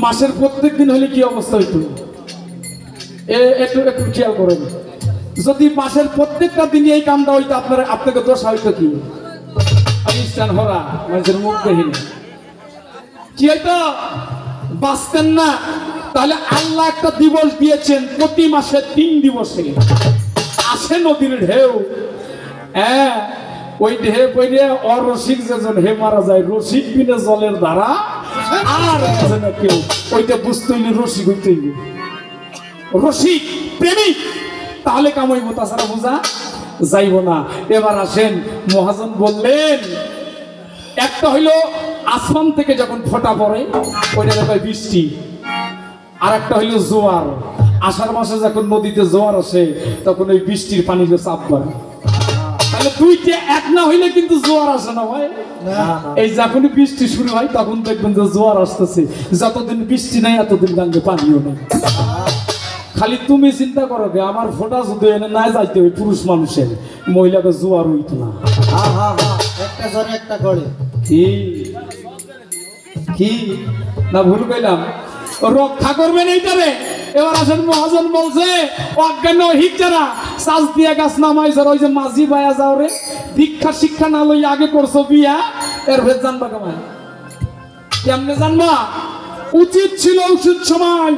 মাসের প্রত্যেক দিন হলে কি অবস্থা হইতো? একটু খেয়াল করেন, যদি মাসের প্রত্যেকটা দিনই এই কামটা হইতো, আপনাকে দোষ হইতো কি? খ্রিস্টান হরা মানুষের মুখ দেখিনি কি হইতো? বাঁচতেন না। তাহলে আল্লাহ একটা দিবস দিয়েছেন, প্রতি মাসে 3 দিবসে আসে নদীর ঢেউ। হ্যাঁ, ওই ঢেউ পড়ে অরসিক যেজন হে মারা যায়, রসিক বিনে জলের ধারা আর না কেউ, ওইটা বুঝতে হইলে রসিক হইতে হইবে, রসিক প্রেমিক, তাহলে কামাইব, তাছাড়া বোঝা যাইব না। এবার আসেন, মহাজন বললেন একটা হইল আসমান থেকে যখন ফোঁটা পড়ে ওইটা হয় বৃষ্টি, আর একটা হইল জোয়ার। আষাঢ় মাসে যখন নদীতে জোয়ার আসে তখন ওই বৃষ্টির পানি চাপ পড়ে। তাহলে দুইটা এক না হইলে কিন্তু জোয়ার আসে না ভাই। এই যখনই বৃষ্টি শুরু হয় তখন দেখবেন যে জোয়ার আসতেছে, যতদিন বৃষ্টি নাই এতদিন গাঙ্গে পানিও নেই। খালি তুমি চিন্তা করো গে, আমার ফোঁটা যদি এনে না যাইতে হয় পুরুষ মানুষের, মহিলাকে জোয়ার হইতো না। একটা জন একটা করে কি না ভুল কইলাম? রক্ষা করবেন এইটারে। এবার আসেন, মহাজন বলছে অজ্ঞান হিট যারা চাষ দিয়া গাছ নামাই, যারা ওই যে মাঝি বায়া যাও রে, দীক্ষা শিক্ষা না লই আগে করছো বিয়া, এর ভেদ জানবা কেমন? কেমনে জানবা? উচিত ছিল উচিত সময়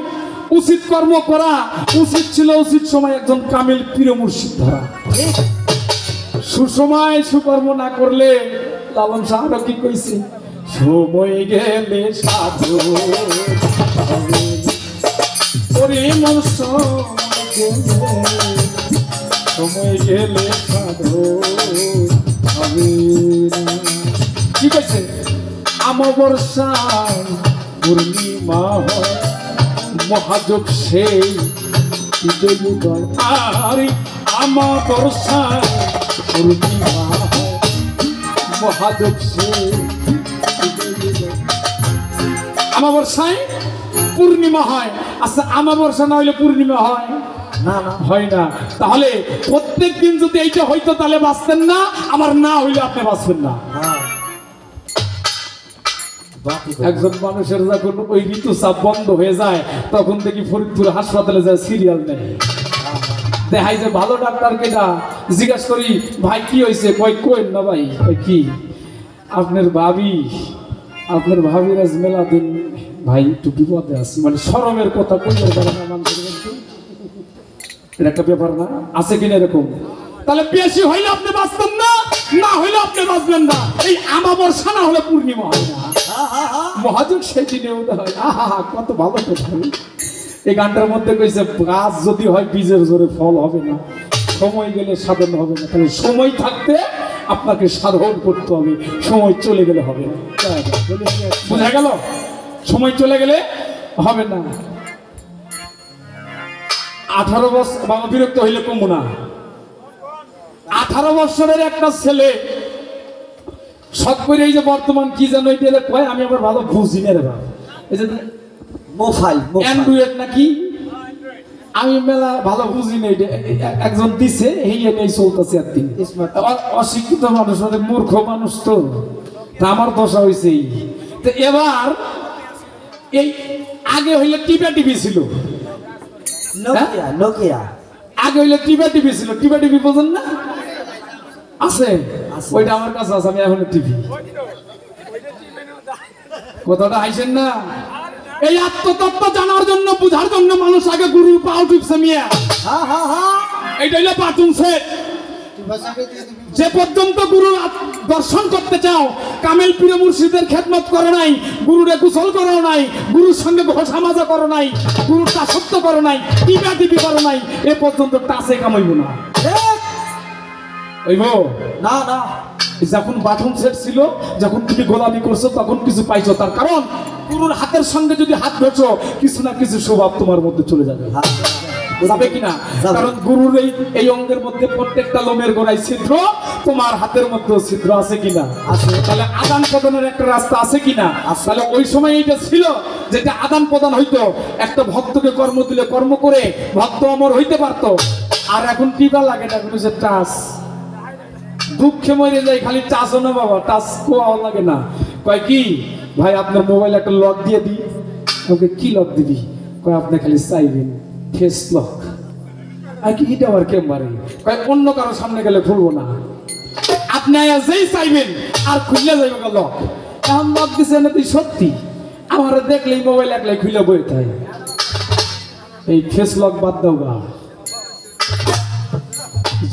উচিত কর্ম করা, উচিত ছিল উচিত সময় একজন কামিল পীর মুর্শিদ ধরা। সুসময় সুকর্ম না করলে, লালন সাহেব কি কইছে, সময় গেলে সাধু ওরে মন, সময় গেলে সাধু হবে না। কি কইছে? অমাবস্যায় পূর্ণিমা হয়, মহাযোগ সেই আরে অমাবস্যায় পূর্ণিমা হয়, মহাযোগ সেই। অমাবস্যায় পূর্ণিমা হয়। আচ্ছা অমাবস্যা না হইলে পূর্ণিমা হয় না? হয় না। তাহলে প্রত্যেক দিন যদি এইটা হইতো তাহলে বাঁচতেন না, আমার না হইলে আপনি বাঁচবেন না। বাতি একজন মানুষের যখন ওই ঋতুচাপ বন্ধ হয়ে যায় তখন দেখি ফরিদপুর হাসপাতালে যায় সিরিয়াল নেই, দেখাই যে ভালো ডাক্তার কেটা, জিজ্ঞাস করি ভাই কি হয়েছে, কইন না ভাই, কি আপনার ভাবির আজ মেলা দিন ভাই একটু বিপদে আছি, মানে শরমের কথা কইলে পারে না মানুষের মধ্যে। এটা একটা ব্যাপার না, আছে কিনা এরকম? তাহলে বেশি হইলে আপনি বাঁচবেন না, না হইলে আপনি বাঁচবেন না। এই আমাবর্ষা না হলে পূর্ণিমা হয় না, মহাযুগ সেই দিনে উদয় হয়। আহা কত ভালো কথা। এই গানটার মধ্যে কইছে গাছ যদি হয় বীজের জোরে ফল হবে না, সময় গেলে সাধন হবে না। তাহলে সময় থাকতে আপনাকে সাধন করতে হবে, সময় চলে গেলে হবে না। বোঝা গেল? সময় চলে গেলে হবে না। 18 বছর বাবা বিরক্ত হইলে কমবো না। 18 বছরের একটা ছেলে শখ করে এই যে বর্তমান কি যেন এটা কয়, আমি আবার ভালো বুঝি না রে বাবা, এই যে মোবাইল অ্যান্ড্রয়েড নাকি, আমি মেলা ভালো বুঝি না। একজন দিছে এই এনেই চলতেছে আর দিন। অশিক্ষিত মানুষ, মানে মূর্খ মানুষ, তো আমার দশা হয়েছে। তো এবার এই আগে হইলে টিপি ছিল, নোকিয়া আগে হইলে টিপি ছিল, টিপি বোঝেন না? আছে, ওইটা আমার কাছে আছে, আমি এখন টিভি। কথাটা হাইছেন না? এই আত্মতত্ত্ব জানার জন্য, বুঝার জন্য মানুষ আগে গুরুর পাও টিপছে মিয়া। এইটা হইলো বাথরুম সেট। যে পর্যন্ত গুরুর দর্শন করতে চাও, কামেল পীর মুর্শিদের খেদমত করো নাই, গুরুরে গোসল করো নাই, গুরুর সঙ্গে ঘষা মাজা করো নাই, গুরুর দাসত্ব করো নাই, টিপি করো নাই, এ পর্যন্ত টাচে কামাইব না। ওইব না না, যখন বাথরুম সেট ছিল, যখন তুমি গোলামি করছো তখন কিছু পাইছো, তার কারণ গুরুর হাতের সঙ্গে যদি হাত ধরছো কিছু না কিছু স্বভাব তোমার মধ্যে চলে যাবে। যাবে কিনা? কারণ গুরুর এই অঙ্গের মধ্যে প্রত্যেকটা লোমের গোড়ায় ছিদ্র, তোমার হাতের মধ্যেও ছিদ্র আছে কিনা? তাহলে আদান প্রদানের একটা রাস্তা আছে কিনা? তাহলে ওই সময় এইটা ছিল যেটা আদান প্রদান হইতো, একটা ভক্তকে কর্ম দিলে কর্ম করে ভক্ত অমর হইতে পারতো। আর এখন টিপা লাগে না, কোনো যে টাচ, দুঃখে মরে যায়, খালি টাচও না বাবা, টাচ কোয়াও লাগে না। কয় কি ভাই আপনার মোবাইল একটা লক দিয়ে দিই। ওকে কি লক দিবি? কয় আপনি খালি চাইবেন ফেস লক। আর কি এটা আবার কেমন মারে? কয় অন্য কারো সামনে গেলে খুলবো না, আপনি যেই চাইবেন আর খুললে যাইব লক। এখন লক দিছে না, তুই সত্যি আমার দেখলেই মোবাইল একলাই খুলে বই তাই এই ফেস লক বাদ দাও গা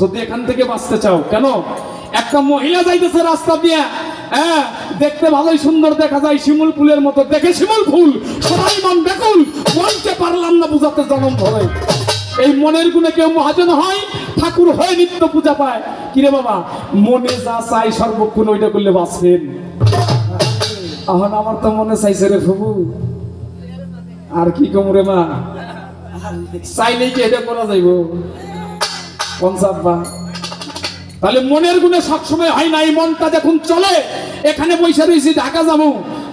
যদি এখান থেকে বাঁচতে চাও। কেন? একটা মহিলা যাইতেছে রাস্তা দিয়ে, হ্যাঁ দেখতে ভালোই সুন্দর দেখা যায়, শিমুল ফুলের মতো, দেখে শিমুল ফুল সবাই মন বেকুল, বলতে পারলাম না বুঝাতে জনম ধরে। এই মনের গুণে কেউ মহাজন হয়, ঠাকুর হয়ে নিত্য পূজা পায়। কিরে বাবা, মনে যা চাই সর্বক্ষণ ওইটা করলে বাঁচবেন। এখন আমার তো মনে চাইছে রে প্রভু, আর কি কম রে মা, চাইলেই কি এটা করা যাইব? তাহলে মনের গুণে সবসময় হয় না। এই মনটা যখন চলে, এখানে বৈশা রয়েছি, ঢাকা যাবো,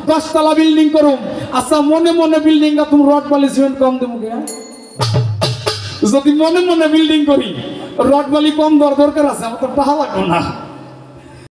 10 তলা বিল্ডিং করুম, আচ্ছা মনে মনে বিল্ডিং তুমি রড বালি সিমেন্ট কম দেবো কে? যদি মনে মনে বিল্ডিং করি, রড বালি কম দরকার আছে, আমার তো টাকা লাগবে না।